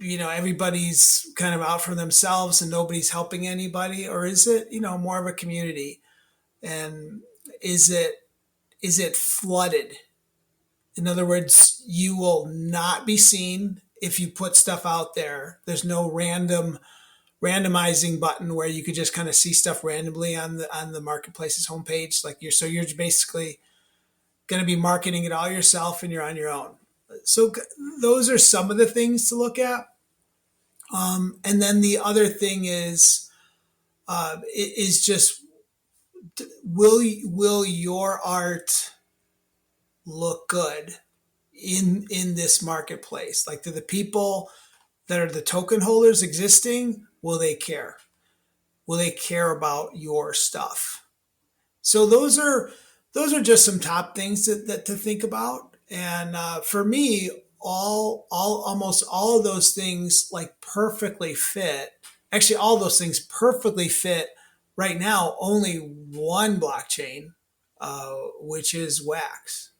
everybody's kind of out for themselves and nobody's helping anybody? Or is it, more of a community? And is it flooded? In other words, you will not be seen if you put stuff out there. There's no randomizing button where you could just kind of see stuff randomly on the marketplace's homepage. You're basically going to be marketing it all yourself, and you're on your own. So those are some of the things to look at. And then the other thing is just will your art look good in this marketplace? Like, do the people that are the token holders existing, will they care? Will they care about your stuff? So those are just some top things that to think about. And for me, almost all of those things like perfectly fit. Actually, all those things perfectly fit right now. Only one blockchain, which is Wax,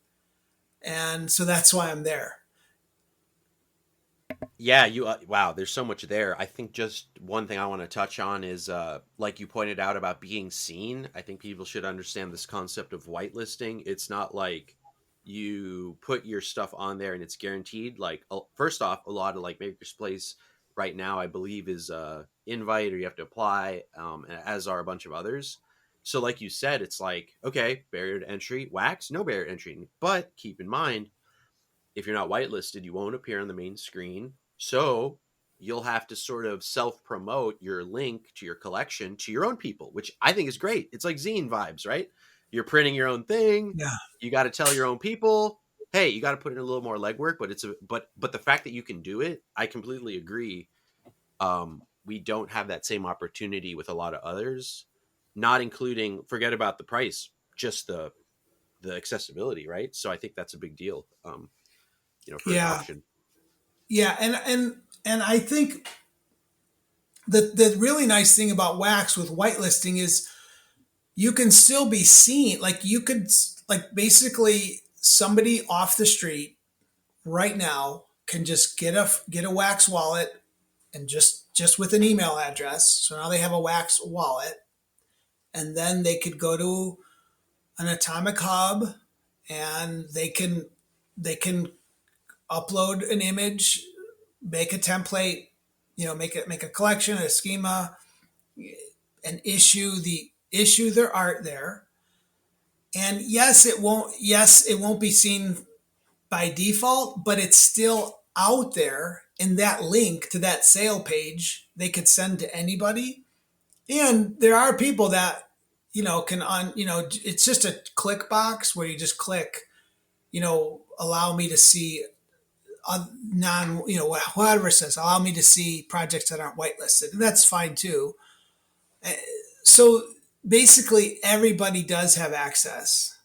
and so that's why I'm there. Yeah, you wow, there's so much there. I think just one thing I want to touch on is like you pointed out about being seen. I think people should understand this concept of whitelisting. It's not like you put your stuff on there and it's guaranteed. Like first off, a lot of like Maker's Place right now I believe is invite or you have to apply, as are a bunch of others. So like you said, it's like, okay, barrier to entry, Wax, no barrier to entry. But keep in mind, if you're not whitelisted, you won't appear on the main screen. So you'll have to sort of self-promote your link to your collection to your own people, which I think is great. It's like zine vibes, right? You're printing your own thing. Yeah. You got to tell your own people, hey, you got to put in a little more legwork, but but the fact that you can do it, I completely agree. We don't have that same opportunity with a lot of others, not including, forget about the price, just the accessibility, right? So I think that's a big deal. For Yeah. adoption. Yeah, and I think the really nice thing about Wax with whitelisting is you can still be seen. Like, you could, like, basically somebody off the street right now can just get a Wax wallet, and just with an email address. So now they have a Wax wallet, and then they could go to an Atomic Hub, and they can upload an image, make a template, make a collection, a schema, and issue their art there. And yes, it won't be seen by default, but it's still out there in that link to that sale page they could send to anybody. And there are people that, can it's just a click box where you just click, allow me to see whatever it says, allow me to see projects that aren't whitelisted. And that's fine too. So basically everybody does have access.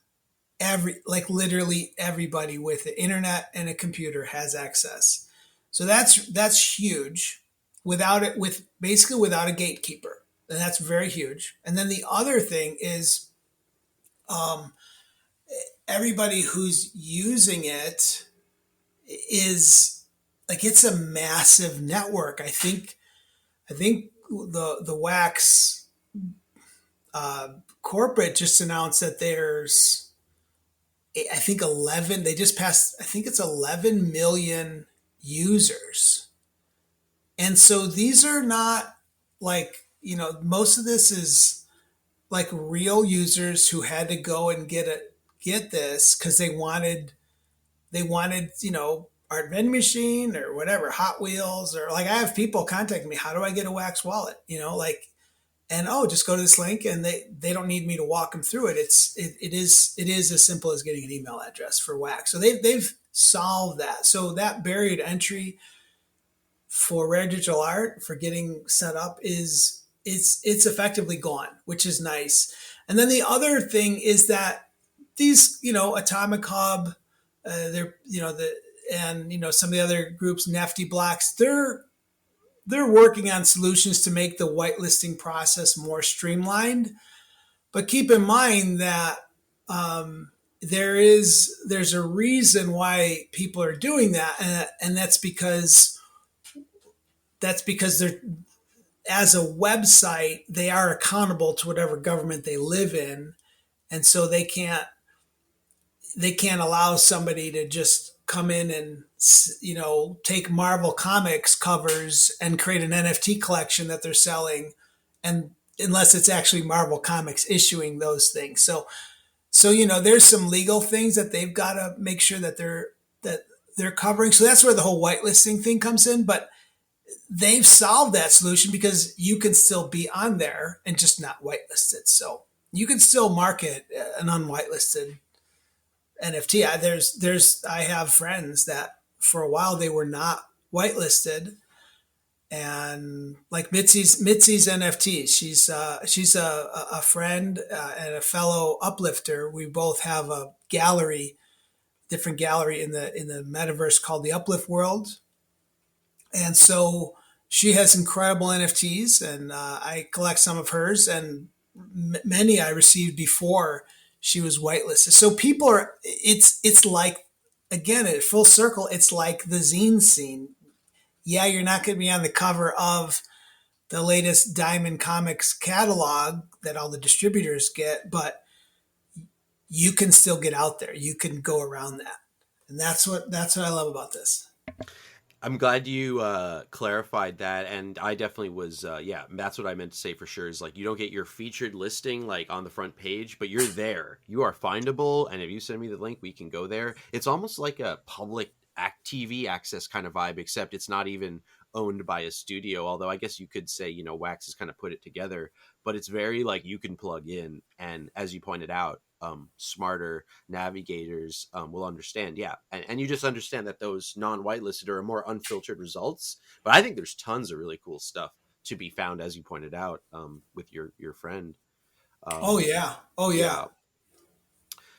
Literally everybody with the internet and a computer has access. So that's huge without a gatekeeper. And that's very huge. And then the other thing is, everybody who's using it is like, it's a massive network. I think the Wax corporate just announced that there's, I think 11. They just passed. I think it's 11 million users, and so these are not like, most of this is like real users who had to go and get this because they wanted art vending machine or whatever, Hot Wheels, or like, I have people contacting me, how do I get a Wax wallet, and just go to this link, and they don't need me to walk them through it. It is as simple as getting an email address for Wax. So they've solved that. So that barrier to entry for rare digital art, for getting set up, it's effectively gone, which is nice. And then the other thing is that these, Atomic Hub, some of the other groups, Nifty Blocks, they're working on solutions to make the whitelisting process more streamlined. But keep in mind that there's a reason why people are doing that, and that's because they're, as a website, they are accountable to whatever government they live in, and so they can't allow somebody to just come in and take Marvel Comics covers and create an NFT collection that they're selling, and unless it's actually Marvel Comics issuing those things. So there's some legal things that they've got to make sure that they're covering. So that's where the whole whitelisting thing comes in. But they've solved that solution because you can still be on there and just not whitelisted. So you can still market an unwhitelisted NFT. I have friends that for a while they were not whitelisted, and like Mitzi's NFTs. She's a friend and a fellow uplifter. We both have a gallery, different gallery in the metaverse called the Uplift World, and so she has incredible NFTs, and I collect some of hers, and many I received before she was whitelisted. So people are, it's like, again, at full circle, it's like the zine scene. Yeah, you're not going to be on the cover of the latest Diamond Comics catalog that all the distributors get, but you can still get out there. You can go around that, and that's what I love about this. I'm glad you clarified that, and I definitely was. Yeah, that's what I meant to say for sure. Is like you don't get your featured listing like on the front page, but you're there. You are findable, and if you send me the link, we can go there. It's almost like a public TV access kind of vibe, except it's not even owned by a studio. Although I guess you could say Wax has kind of put it together, but it's very like you can plug in, and as you pointed out, smarter navigators will understand. Yeah. And you just understand that those non-whitelisted are more unfiltered results. But I think there's tons of really cool stuff to be found, as you pointed out, with your friend. Oh yeah. Oh yeah. Yeah.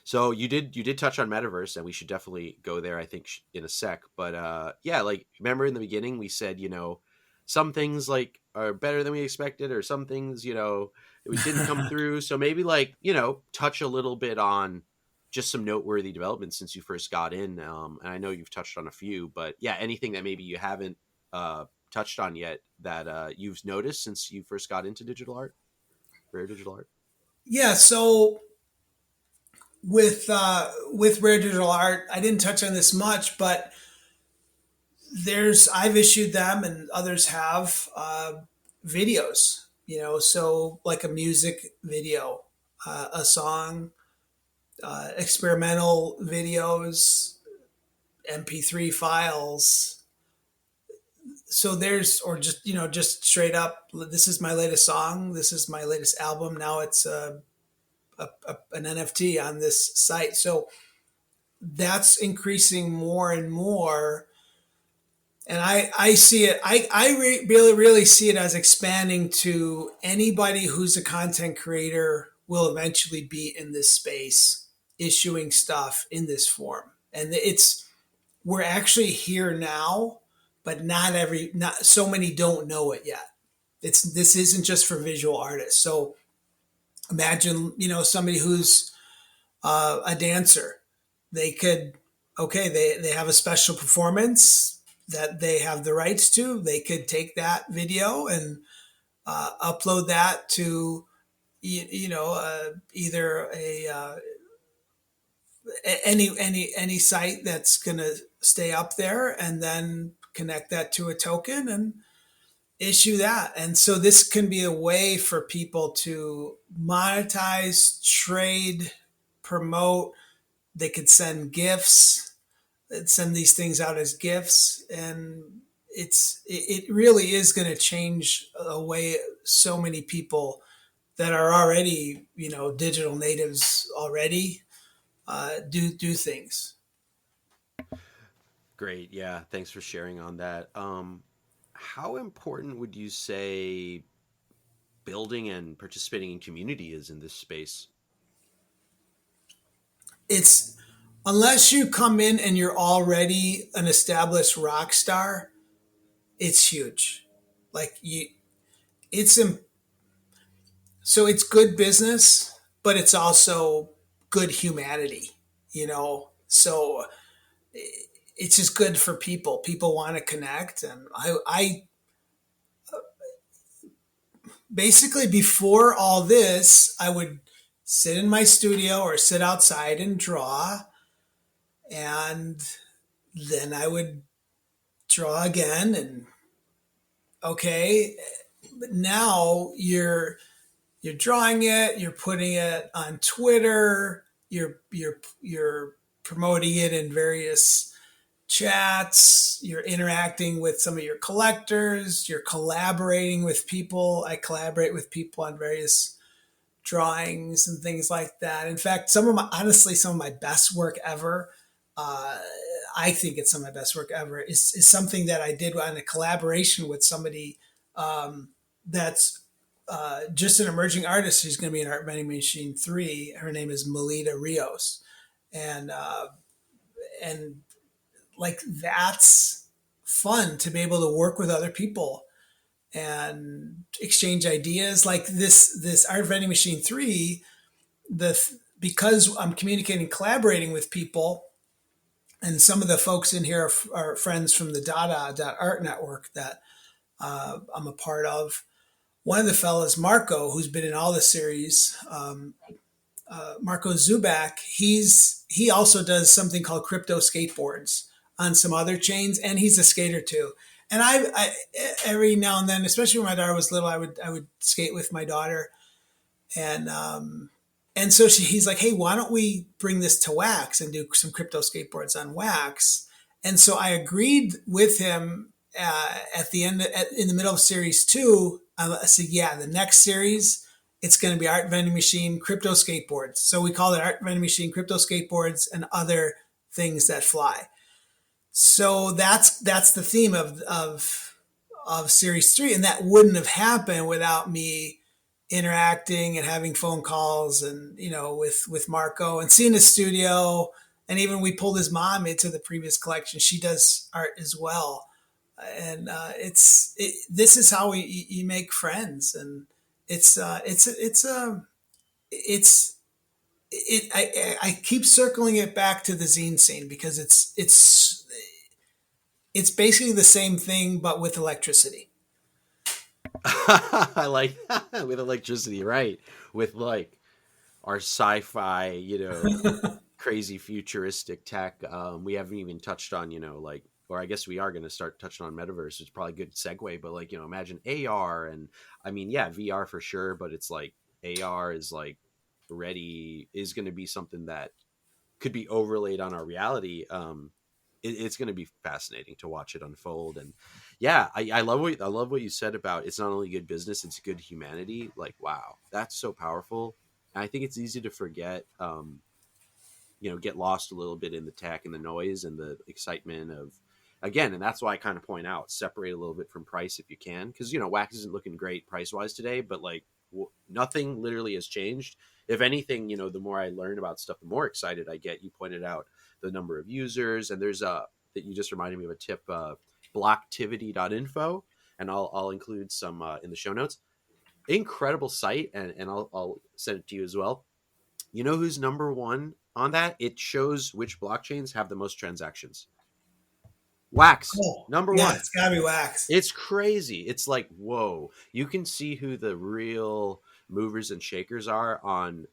So you did touch on Metaverse, and we should definitely go there, I think, in a sec. But yeah, like remember in the beginning we said, some things like are better than we expected, or some things, we didn't come through. So maybe like, touch a little bit on just some noteworthy developments since you first got in. And I know you've touched on a few, but yeah, anything that maybe you haven't touched on yet that you've noticed since you first got into digital art, rare digital art. Yeah. So with rare digital art, I didn't touch on this much, but I've issued them and others have videos, so like a music video, a song, experimental videos, MP3 files. So or just straight up, this is my latest song. This is my latest album. Now it's an NFT on this site. So that's increasing more and more. And I see it, really see it as expanding to anybody who's a content creator will eventually be in this space, issuing stuff in this form. And we're actually here now, but not so many don't know it yet. This isn't just for visual artists. So imagine, somebody who's a dancer. They could, they have a special performance that they have the rights to. They could take that video and upload that to, either any site that's going to stay up there, and then connect that to a token and issue that. And so this can be a way for people to monetize, trade, promote. They could send gifts, send these things out as gifts, and it really is going to change the way so many people that are already digital natives already do things. Great. Yeah. Thanks for sharing on that. How important would you say building and participating in community is in this space? It's, unless you come in and you're already an established rock star, it's huge. Like so it's good business, but it's also good humanity, so it's just good for people. People want to connect. And I basically, before all this, I would sit in my studio or sit outside and draw, and then I would draw again. And but now you're drawing it, you're putting it on Twitter, you're promoting it in various chats, you're interacting with some of your collectors, you're collaborating with people. I collaborate with people on various drawings and things like that. In fact, some of my best work ever, I think it's some of my best work ever, is something that I did on a collaboration with somebody that's just an emerging artist who's going to be in Art Vending Machine 3. Her name is Melita Rios. And like, that's fun to be able to work with other people and exchange ideas. Like this Art Vending Machine 3, because I'm communicating, collaborating with people, and some of the folks in here are friends from the Dada.art network that I'm a part of. One of the fellas, Marco, who's been in all the series, Marco Zubak, he also does something called crypto skateboards on some other chains, and he's a skater too. And I every now and then, especially when my daughter was little, I would skate with my daughter, and so he's like, hey, why don't we bring this to Wax and do some crypto skateboards on Wax? And so I agreed with him at the end, in the middle of series 2. I said, yeah, the next series, it's going to be Art Vending Machine Crypto Skateboards. So we call it Art Vending Machine Crypto Skateboards and Other Things That Fly. So that's the theme of series 3, and that wouldn't have happened without me interacting and having phone calls and with Marco and seeing his studio, and even we pulled his mom into the previous collection. She does art as well, and this is how you make friends, and I keep circling it back to the zine scene because it's basically the same thing but with electricity. I like with electricity, right? With like our sci-fi, crazy futuristic tech. We haven't even touched on, like, or I guess we are going to start touching on Metaverse. It's probably a good segue, but like, imagine AR, and I mean, yeah, VR for sure, but it's like AR is like is going to be something that could be overlaid on our reality. It's going to be fascinating to watch it unfold. And yeah, I love what you said about it's not only good business, it's good humanity. Like, wow, that's so powerful. And I think it's easy to forget, get lost a little bit in the tech and the noise and the excitement of, again, and that's why I kind of point out, separate a little bit from price if you can. Because, Wax isn't looking great price-wise today, but like nothing literally has changed. If anything, the more I learn about stuff, the more excited I get. You pointed out the number of users, and there's that you just reminded me of a tip, blocktivity.info, and I'll include some in the show notes. Incredible site, and I'll send it to you as well. You know who's number one on that? It shows which blockchains have the most transactions. Wax, number one. It's gotta be Wax. It's crazy. It's like, whoa. You can see who the real movers and shakers are on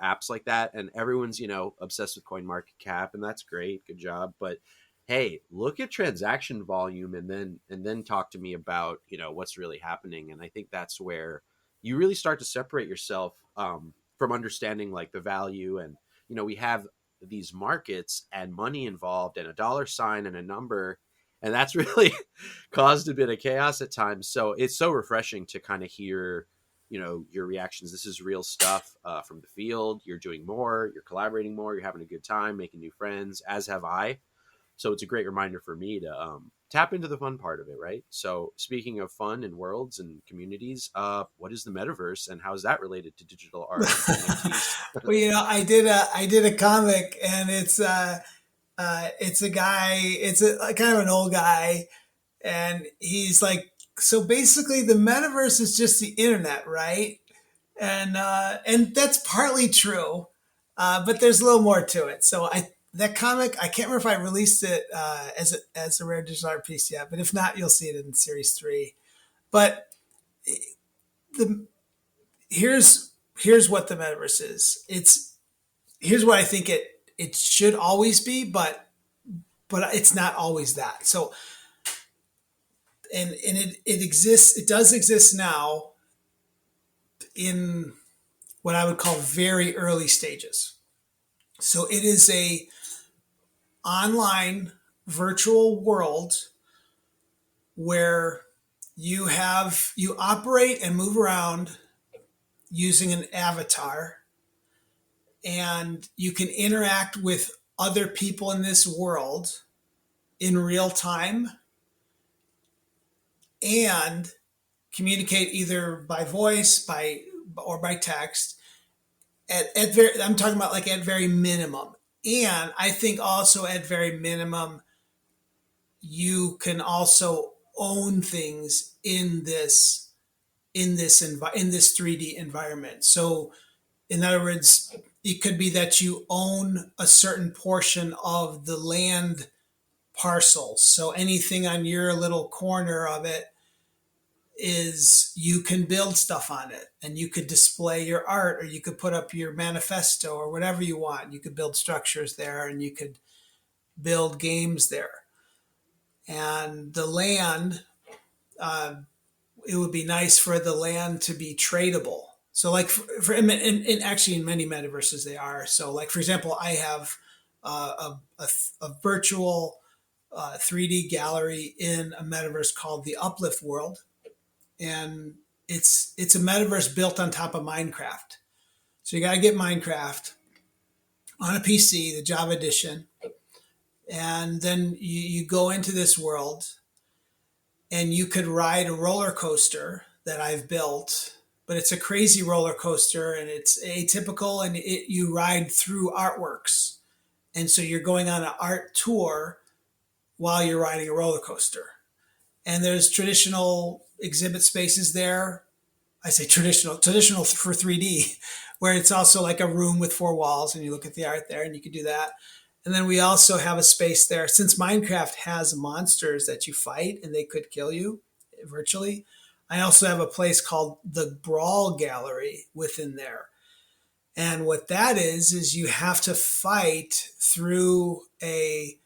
apps like that, and everyone's obsessed with CoinMarketCap, and that's great, good job. But hey, look at transaction volume, and then talk to me about what's really happening. And I think that's where you really start to separate yourself from understanding like the value. And we have these markets and money involved, and a dollar sign and a number, and that's really caused a bit of chaos at times. So it's so refreshing to kind of hear your reactions. This is real stuff from the field. You're doing more, you're collaborating more, you're having a good time, making new friends, as have I. So it's a great reminder for me to tap into the fun part of it, right? So speaking of fun and worlds and communities, what is the Metaverse, and how is that related to digital art? Well, I did a comic, and it's a guy, it's a kind of an old guy, and he's like, so basically the Metaverse is just the internet, right? And that's partly true, but there's a little more to it. So that comic, I can't remember if I released it as a rare digital art piece yet, but if not, you'll see it in series 3. But here's what the Metaverse is. Here's what I think it should always be, but it's not always that. So and it exists. It does exist now in what I would call very early stages. So it is a online virtual world where you operate and move around using an avatar, and you can interact with other people in this world in real time and communicate either by voice, or by text. I'm talking about like at very minimum. And I think also at very minimum, you can also own things in this 3D environment. So in other words, it could be that you own a certain portion of the land parcels. So anything on your little corner of it is, you can build stuff on it, and you could display your art, or you could put up your manifesto or whatever you want. You could build structures there, and you could build games there. And the land, it would be nice for the land to be tradable. So like actually in many metaverses they are. So like, for example, I have a virtual 3D gallery in a metaverse called the Uplift World. And it's a metaverse built on top of Minecraft. So you got to get Minecraft on a PC, the Java edition. And then you go into this world, and you could ride a roller coaster that I've built, but it's a crazy roller coaster, and it's atypical, and you ride through artworks. And so you're going on an art tour while you're riding a roller coaster. And there's traditional exhibit spaces there. I say traditional for 3D, where it's also like a room with 4 walls, and you look at the art there, and you can do that. And then we also have a space there. Since Minecraft has monsters that you fight and they could kill you virtually, I also have a place called the Brawl Gallery within there. And what that is you have to fight through a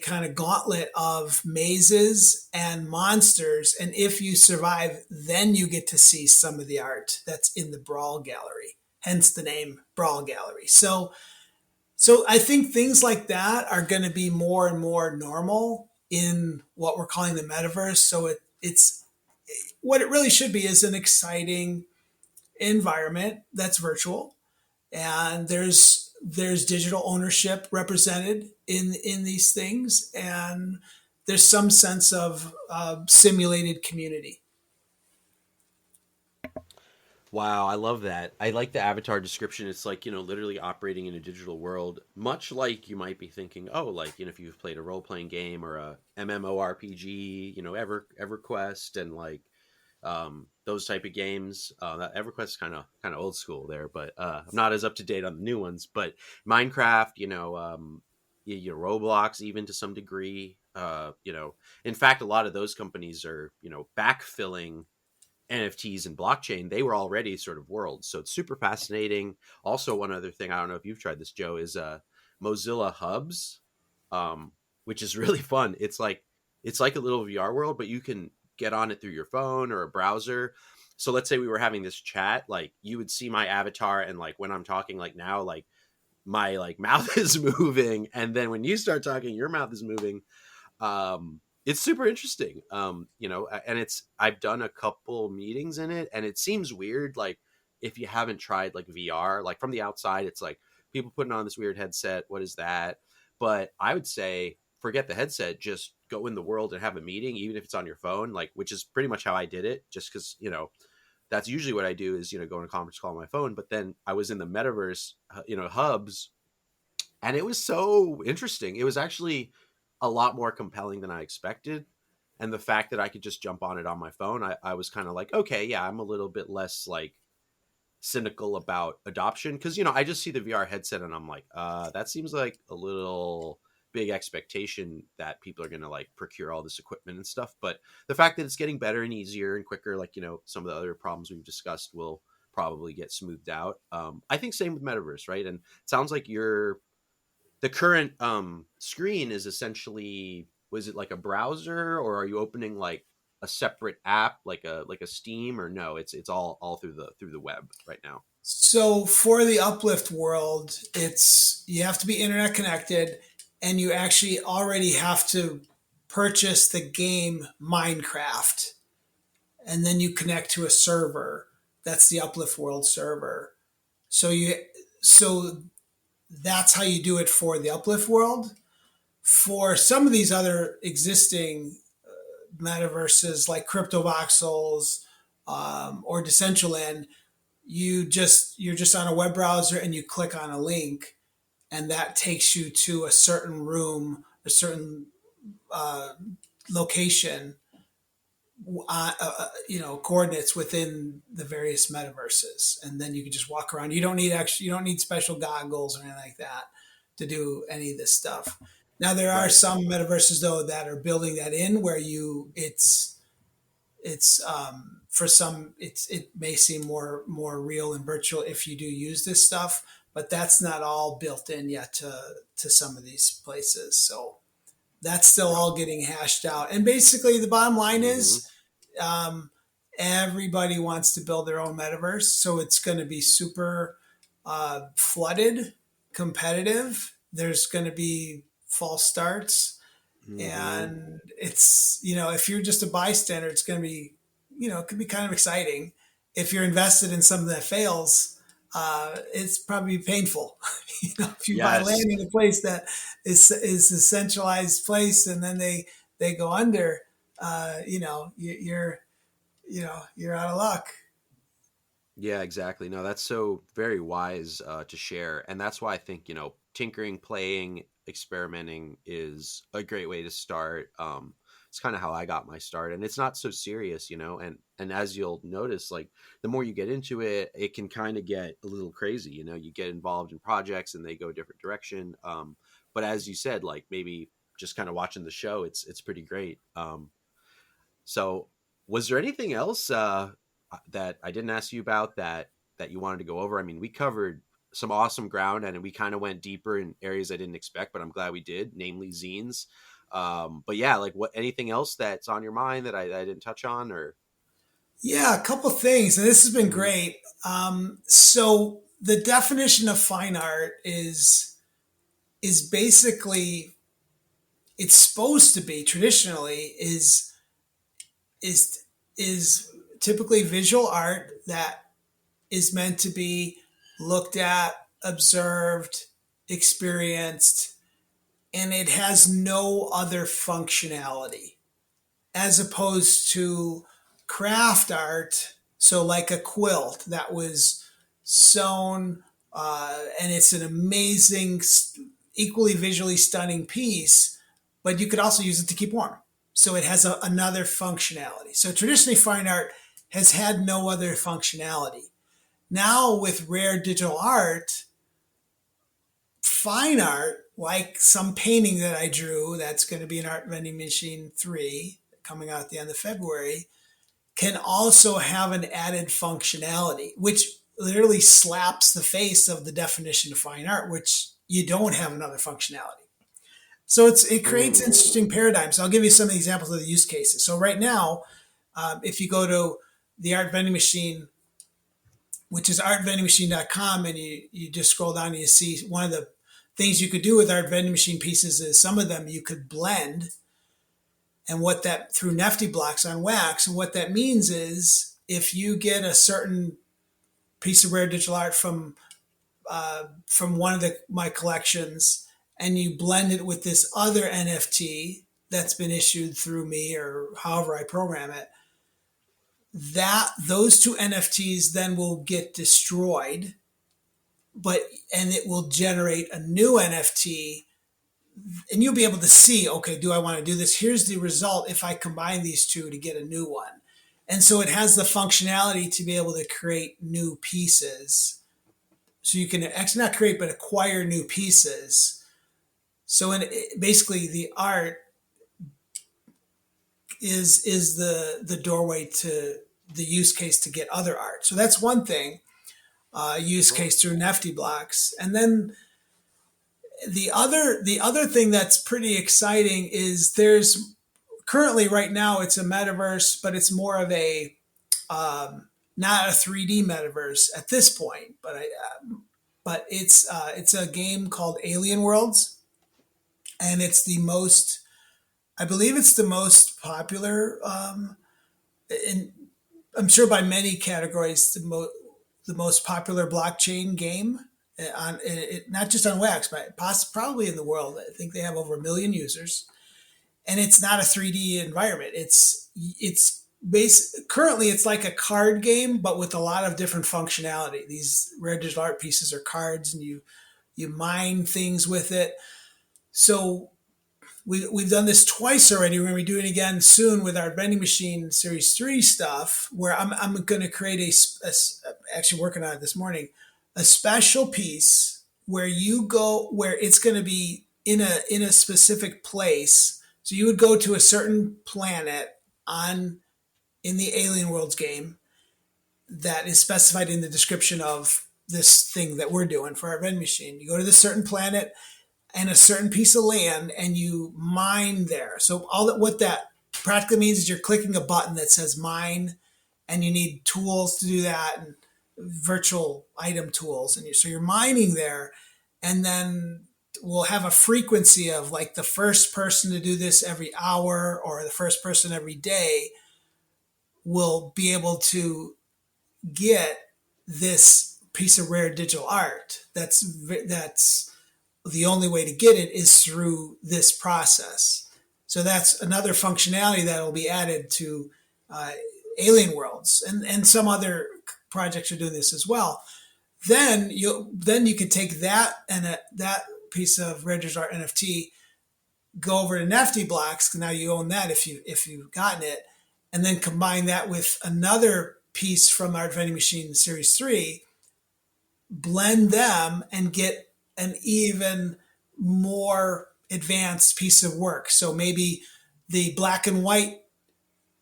kind of gauntlet of mazes and monsters. And if you survive, then you get to see some of the art that's in the Brawl Gallery, hence the name Brawl Gallery. So I think things like that are going to be more and more normal in what we're calling the metaverse. So it's what it really should be is an exciting environment that's virtual, and there's digital ownership represented in these things, and there's some sense of simulated community. Wow, I love that. I like the avatar description. It's like, literally operating in a digital world, much like you might be thinking, oh, like, if you've played a role-playing game or a MMORPG, EverQuest and like those type of games. That EverQuest is kind of old school there, but I'm not as up to date on the new ones. But Minecraft, Roblox, even to some degree, in fact, a lot of those companies are, backfilling NFTs and blockchain. They were already sort of worlds. So it's super fascinating. Also, one other thing, I don't know if you've tried this, Joe, is Mozilla Hubs, which is really fun. It's like a little VR world, but you can get on it through your phone or a browser. So let's say we were having this chat, like you would see my avatar, and like when I'm talking like now, like my like mouth is moving, and then when you start talking, your mouth is moving. It's super interesting. And I've done a couple meetings in it, and it seems weird. Like if you haven't tried like VR, like from the outside, it's like people putting on this weird headset. What is that? But I would say, forget the headset, just go in the world and have a meeting, even if it's on your phone, like, which is pretty much how I did it, just because, that's usually what I do is, go on a conference call on my phone. But then I was in the Metaverse, hubs, and it was so interesting. It was actually a lot more compelling than I expected. And the fact that I could just jump on it on my phone, I was kind of like, okay, yeah, I'm a little bit less like cynical about adoption. Cause I just see the VR headset and I'm like, that seems like a little big expectation that people are going to like procure all this equipment and stuff. But the fact that it's getting better and easier and quicker, like, some of the other problems we've discussed will probably get smoothed out. I think same with Metaverse, right? And it sounds like the current screen is essentially, was it like a browser, or are you opening like a separate app, like a Steam, or no, it's all through the web right now? So for the Uplift world, you have to be internet connected, and you actually already have to purchase the game Minecraft, and then you connect to a server That's the Uplift World server. So that's how you do it for the Uplift World. For some of these other existing metaverses like CryptoVoxels or Decentraland, you're just on a web browser and you click on a link, and that takes you to a certain room, a certain location, coordinates within the various metaverses, and then you can just walk around. You don't need special goggles or anything like that to do any of this stuff. Now there are some metaverses though that are building that in where it's for some it may seem more real and virtual if you do use this stuff, but that's not all built in yet to some of these places. So that's still all getting hashed out. And basically the bottom line is everybody wants to build their own metaverse. So it's going to be super flooded, competitive. There's going to be false starts. And it's, if you're just a bystander, it's going to be, it could be kind of exciting. If you're invested in something that fails, it's probably painful. If you buy land in a place that is a centralized place and then they go under, you're out of luck. Yeah, exactly. No, that's so very wise to share. And that's why I think, tinkering, playing, experimenting is a great way to start. It's kind of how I got my start, and it's not so serious, and as you'll notice, like the more you get into it, it can kind of get a little crazy, you get involved in projects and they go a different direction. But as you said, like maybe just kind of watching the show, it's pretty great. So was there anything else that I didn't ask you about that you wanted to go over? I mean, we covered some awesome ground and we kind of went deeper in areas I didn't expect, but I'm glad we did, namely zines. But yeah, like anything else that's on your mind that I didn't touch on? Or yeah, a couple things, and this has been great. So the definition of fine art is basically, it's supposed to be traditionally is typically visual art that is meant to be looked at, observed, experienced, and it has no other functionality, as opposed to craft art. So like a quilt that was sewn, and it's an amazing, equally visually stunning piece, but you could also use it to keep warm. So it has another functionality. So traditionally fine art has had no other functionality. Now with rare digital art, fine art, like some painting that I drew that's going to be in Art Vending Machine 3 coming out at the end of February, can also have an added functionality, which literally slaps the face of the definition of fine art, which you don't have another functionality. So it creates interesting paradigms. I'll give you some examples of the use cases. So right now, if you go to the Art Vending Machine, which is artvendingmachine.com, and you just scroll down and you see one of the things you could do with Art Vending Machine pieces is some of them you could blend, and what that through Nifty blocks on wax. And what that means is if you get a certain piece of rare digital art from one of my collections, and you blend it with this other NFT that's been issued through me or however I program it, those two NFTs then will get destroyed, and it will generate a new NFT, and you'll be able to see, okay, do I want to do this? Here's the result if I combine these two to get a new one. And so it has the functionality to be able to create new pieces. So you can actually not create, but acquire new pieces. So basically the art is the doorway to the use case to get other art. So that's one thing, use case through Nifty blocks. And then the other thing that's pretty exciting is there's currently right now it's a metaverse, but it's more of a not a 3D metaverse at this point, but it's a game called Alien Worlds, and it's I believe it's the most popular I'm sure by many categories, the most popular blockchain game not just on Wax, but probably in the world. I think they have over 1 million users, and it's not a 3D environment. Currently it's like a card game, but with a lot of different functionality. These rare digital art pieces are cards, and you mine things with it. So we've done this twice already. We're going to be doing it again soon with our vending machine Series 3 stuff, where I'm going to create actually working on it this morning, a special piece where you go, where it's going to be in a specific place. So you would go to a certain planet in the Alien Worlds game that is specified in the description of this thing that we're doing for our vending machine. You go to this certain planet and a certain piece of land, and you mine there. So what that practically means is you're clicking a button that says mine, and you need tools to do that, and virtual item tools. And so you're mining there, and then we'll have a frequency of like the first person to do this every hour or the first person every day will be able to get this piece of rare digital art. That's the only way to get it is through this process. So that's another functionality that will be added to Alien Worlds, and some other projects are doing this as well. Then you can take that and that piece of rare digital art NFT, go over to NFT blocks. Now you own that if you've gotten it, and then combine that with another piece from our vending machine Series 3, blend them, and get an even more advanced piece of work. So maybe the black and white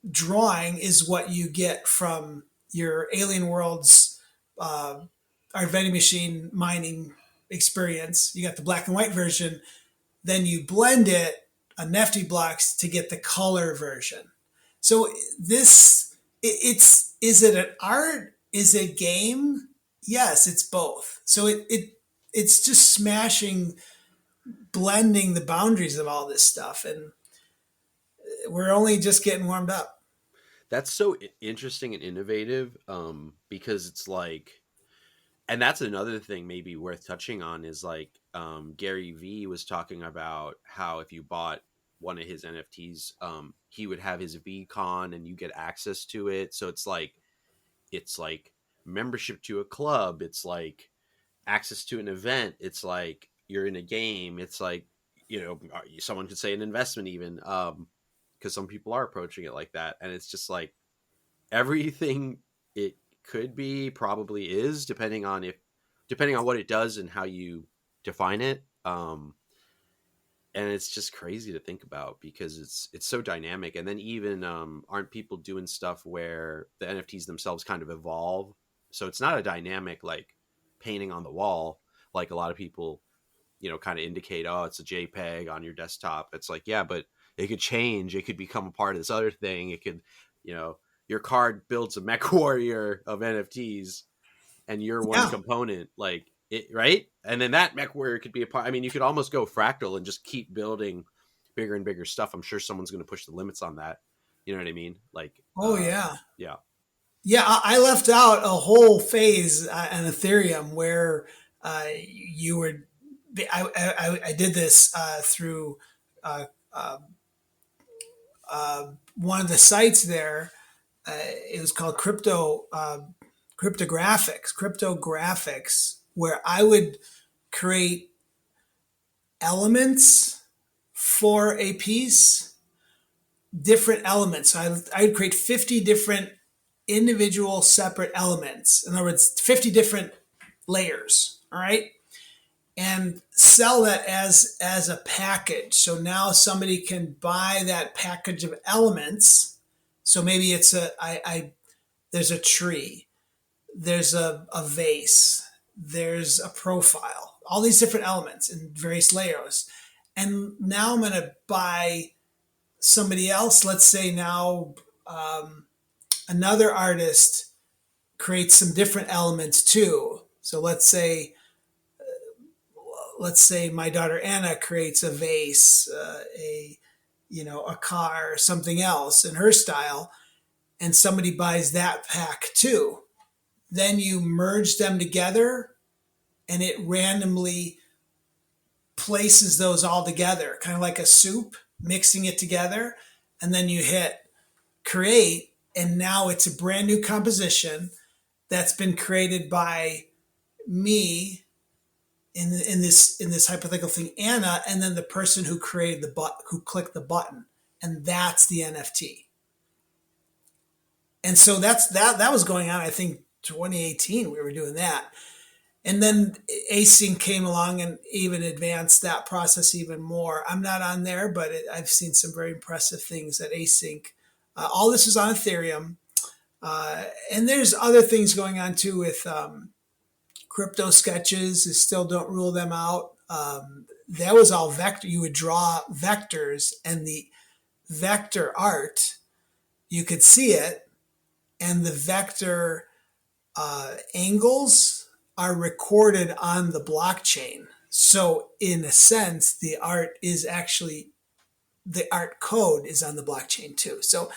drawing is what you get from your Alien Worlds, our vending machine mining experience. You got the black and white version, then you blend it on NFT blocks to get the color version. So is it an art? Is it a game? Yes, it's both. So it's just blending the boundaries of all this stuff, and we're only just getting warmed up. That's so interesting and innovative, because it's like, and that's another thing maybe worth touching on is like, Gary Vee was talking about how if you bought one of his NFTs, he would have his VCon and you get access to it. So it's like membership to a club. It's like access to an event. It's like you're in a game. It's like, someone could say an investment even, because some people are approaching it like that. And it's just like everything it could be probably is, depending on what it does and how you define it. And it's just crazy to think about because it's so dynamic. And then even aren't people doing stuff where the NFTs themselves kind of evolve? So it's not a dynamic like painting on the wall like a lot of people, kind of indicate, oh, it's a JPEG on your desktop. It's like, yeah, but it could change. It could become a part of this other thing. It could, your card builds a mech warrior of NFTs and you're one component, like it, right? And then that mech warrior could be a part. I mean, you could almost go fractal and just keep building bigger and bigger stuff. I'm sure someone's going to push the limits on that. You know what I mean? Like, yeah. I left out a whole phase on Ethereum where you were. I did this through one of the sites there. It was called cryptographics, where I would create elements for a piece, different elements. So I'd create 50 different individual separate elements. In other words, 50 different layers. All right. And sell that as a package. So now somebody can buy that package of elements. So maybe it's there's a tree, there's a vase, there's a profile, all these different elements in various layers. And now I'm going to buy somebody else. Let's say now another artist creates some different elements too. So let's say my daughter Anna creates a vase, a car, something else in her style. and somebody buys that pack too, then you merge them together and it randomly places those all together, kind of like a soup, mixing it together. And then you hit create, and now it's a brand new composition that's been created by me in this hypothetical thing, Anna, and then the person who created who clicked the button, and that's the NFT. And so that was going on. I think 2018 we were doing that, and then Async came along and even advanced that process even more. I'm not on there, but I've seen some very impressive things at Async. All this is on Ethereum, and there's other things going on too with crypto sketches. Still don't rule them out. That was all vector. You would draw vectors, and the vector art, you could see it, and the vector angles are recorded on the blockchain. So in a sense, the art code is on the blockchain too. So,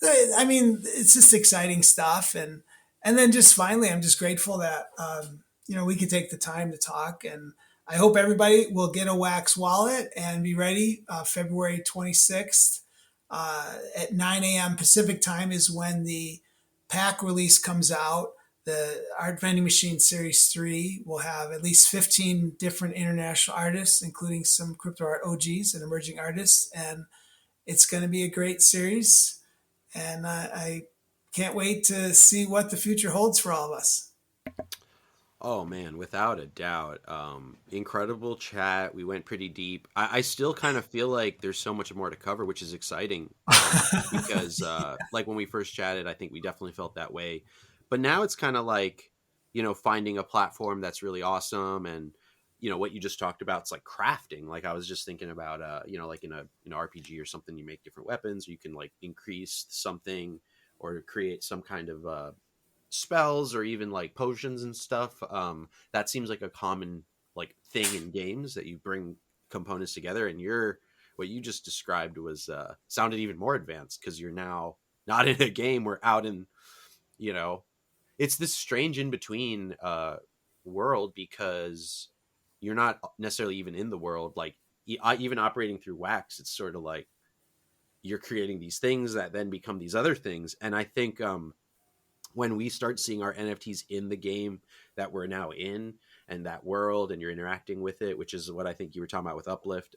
I mean, it's just exciting stuff. And then just finally, I'm just grateful that, we could take the time to talk, and I hope everybody will get a Wax wallet and be ready. February 26th at 9 a.m. Pacific time is when the pack release comes out. The Art Vending Machine Series 3 will have at least 15 different international artists, including some crypto art OGs and emerging artists. And it's going to be a great series. And I can't wait to see what the future holds for all of us. Oh man, without a doubt. Incredible chat. We went pretty deep. I still kind of feel like there's so much more to cover, which is exciting. Because like when we first chatted, I think we definitely felt that way. But now it's kind of like, finding a platform that's really awesome. And, what you just talked about, it's like crafting. Like I was just thinking about, like in an RPG or something, you make different weapons. You can like increase something or create some kind of spells or even like potions and stuff. That seems like a common like thing in games, that you bring components together. And what you just described was sounded even more advanced, because you're now not in a game, we're out in, it's this strange in between world, because you're not necessarily even in the world. Like even operating through Wax, it's sort of like you're creating these things that then become these other things. And I think when we start seeing our NFTs in the game that we're now in, and that world, and you're interacting with it, which is what I think you were talking about with Uplift,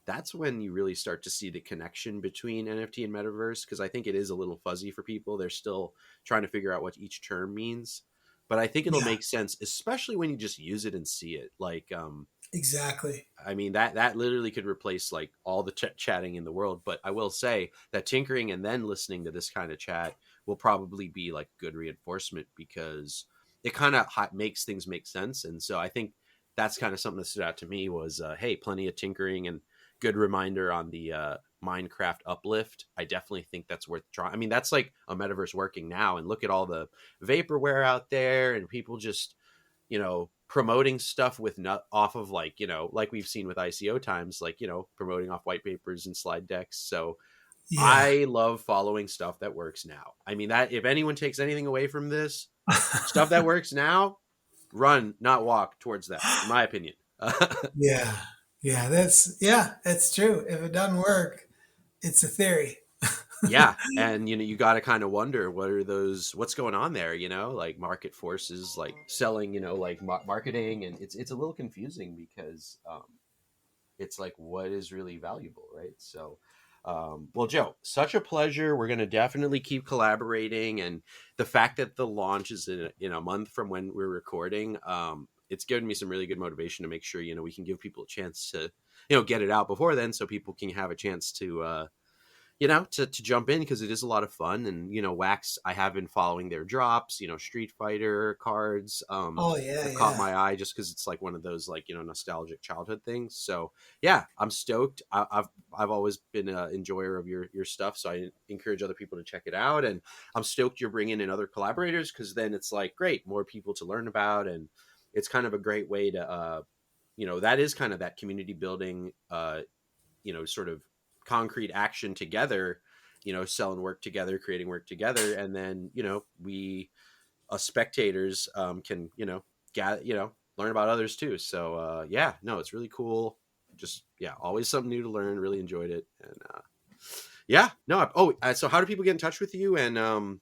that's when you really start to see the connection between NFT and Metaverse, because I think it is a little fuzzy for people. They're still trying to figure out what each term means. But I think it'll make sense, especially when you just use it and see it. Like, exactly. I mean, that literally could replace like all the chatting in the world. But I will say that tinkering and then listening to this kind of chat will probably be like good reinforcement, because it kind of makes things make sense. And so I think that's kind of something that stood out to me was, hey, plenty of tinkering, and good reminder on the Minecraft Uplift. I definitely think that's worth trying. I mean, that's like a metaverse working now, and look at all the vaporware out there and people just, promoting stuff with off of like, like we've seen with ICO times, like, promoting off white papers and slide decks. So yeah. I love following stuff that works now. I mean, that if anyone takes anything away from this, stuff that works now, run, not walk towards that, in my opinion. Yeah, that's true. If it doesn't work, it's a theory. Yeah. And, you got to kind of wonder, what's going on there, like market forces, like selling, like marketing. And it's a little confusing, because it's like, what is really valuable, right? So, well, Joe, such a pleasure. We're going to definitely keep collaborating. And the fact that the launch is in a month from when we're recording, it's given me some really good motivation to make sure, we can give people a chance to, get it out before then, so people can have a chance to, to jump in, because it is a lot of fun. And, Wax, I have been following their drops, Street Fighter cards. Caught my eye, just because it's like one of those like, nostalgic childhood things. So yeah, I'm stoked. I've always been an enjoyer of your stuff. So I encourage other people to check it out. And I'm stoked you're bringing in other collaborators, because then it's like, great, more people to learn about. And it's kind of a great way to, that is kind of that community building, sort of concrete action together. selling work together, creating work together, and then we us spectators can learn about others too. So no, it's really cool. Just always something new to learn. Really enjoyed it, and so how do people get in touch with you, and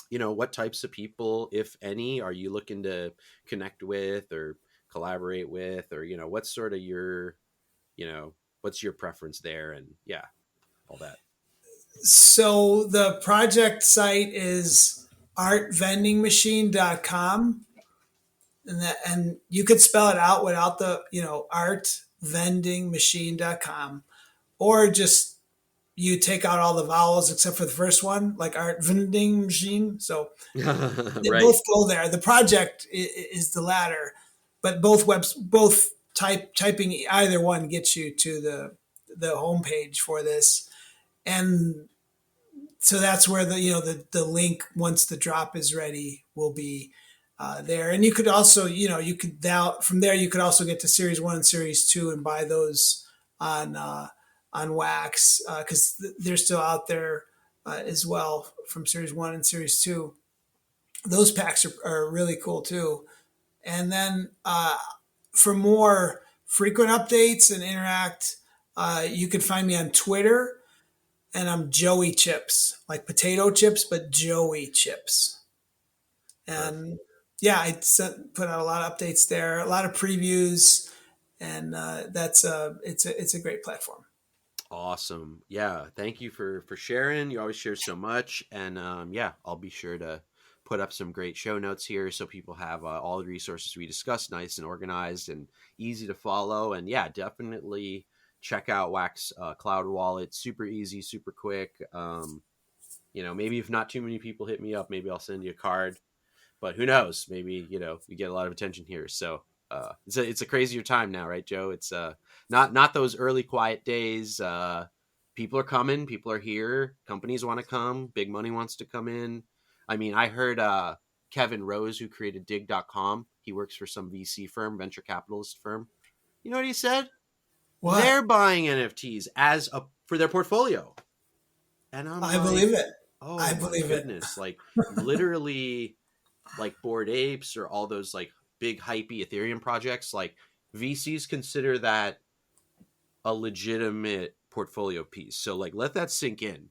what types of people, if any, are you looking to connect with or collaborate with, or what's sort of your what's your preference there, and all that. So the project site is artvendingmachine.com, and you could spell it out without the artvendingmachine.com, or just you take out all the vowels except for the first one, like art vending machine. So they both go there. The project is the latter, but both typing either one gets you to the homepage for this. And so that's where the link, once the drop is ready, will be there. And you could also, from there, you could also get to Series 1 and Series 2 and buy those on Wax, because they're still out there as well from Series 1 and Series 2. Those packs are really cool too. And then for more frequent updates and interact, you can find me on Twitter, and I'm Joey Chips, like potato chips, but Joey Chips. And I put out a lot of updates there, a lot of previews, and it's a great platform. Awesome. Yeah. Thank you for sharing. You always share so much. And I'll be sure to put up some great show notes here so people have all the resources we discussed, nice and organized and easy to follow. And definitely check out Wax Cloud Wallet. Super easy, super quick. Maybe if not too many people hit me up, maybe I'll send you a card. But who knows? Maybe, we get a lot of attention here. So it's a crazier time now, right, Joe? It's not those early quiet days. People are coming. People are here. Companies want to come. Big money wants to come in. I mean, I heard Kevin Rose, who created dig.com. He works for some VC firm, venture capitalist firm. You know what he said? What? They're buying NFTs for their portfolio. And I believe it. Oh, I believe goodness. Like literally like Bored Apes or all those like big hypey Ethereum projects, like VCs consider that a legitimate portfolio piece. So like let that sink in.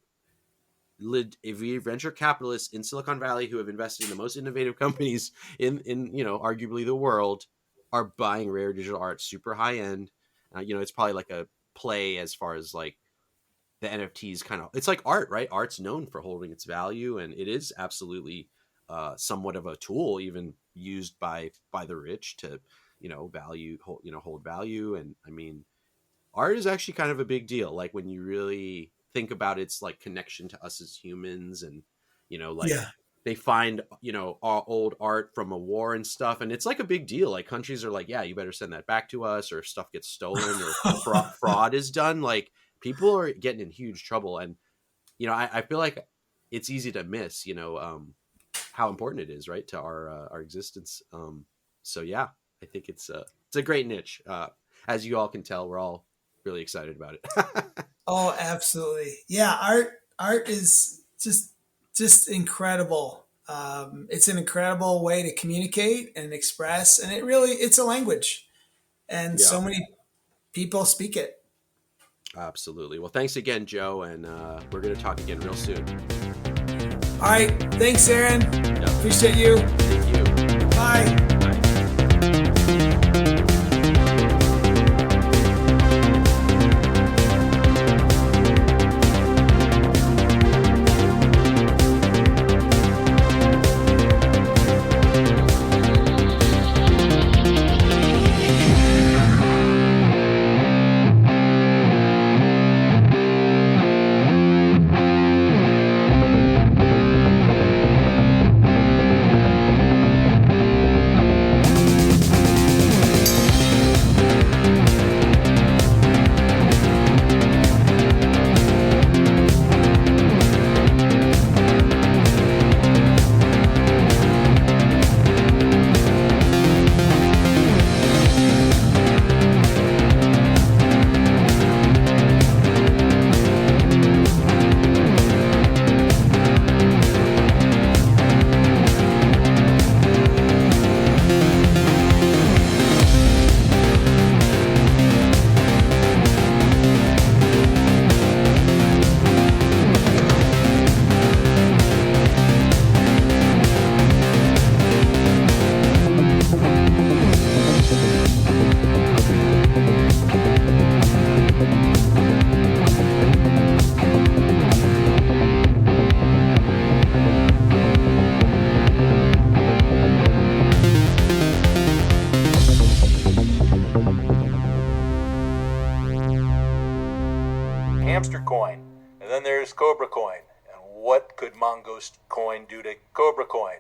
If we venture capitalists in Silicon Valley who have invested in the most innovative companies in arguably the world are buying rare digital art, super high end. It's probably like a play as far as like the NFTs it's like art, right? Art's known for holding its value, and it is absolutely somewhat of a tool, even used by the rich to, hold value. And I mean, art is actually kind of a big deal. Like when you really think about its like connection to us as humans, and they find old art from a war and stuff, and it's like a big deal. Like countries are like, yeah, you better send that back to us, or if stuff gets stolen or fraud is done, like people are getting in huge trouble. And I feel like it's easy to miss how important it is, right, to our existence. So I think it's a great niche. As you all can tell, we're all really excited about it. Oh, absolutely. Yeah. Art is just incredible. It's an incredible way to communicate and express, and it's a language, and so many people speak it. Absolutely. Well, thanks again, Joe, and we're going to talk again real soon. All right. Thanks, Aaron. Yep. Appreciate you. Thank you. Bye. Hamster Coin, and then there's Cobra Coin. And what could Mongoose Coin do to Cobra Coin?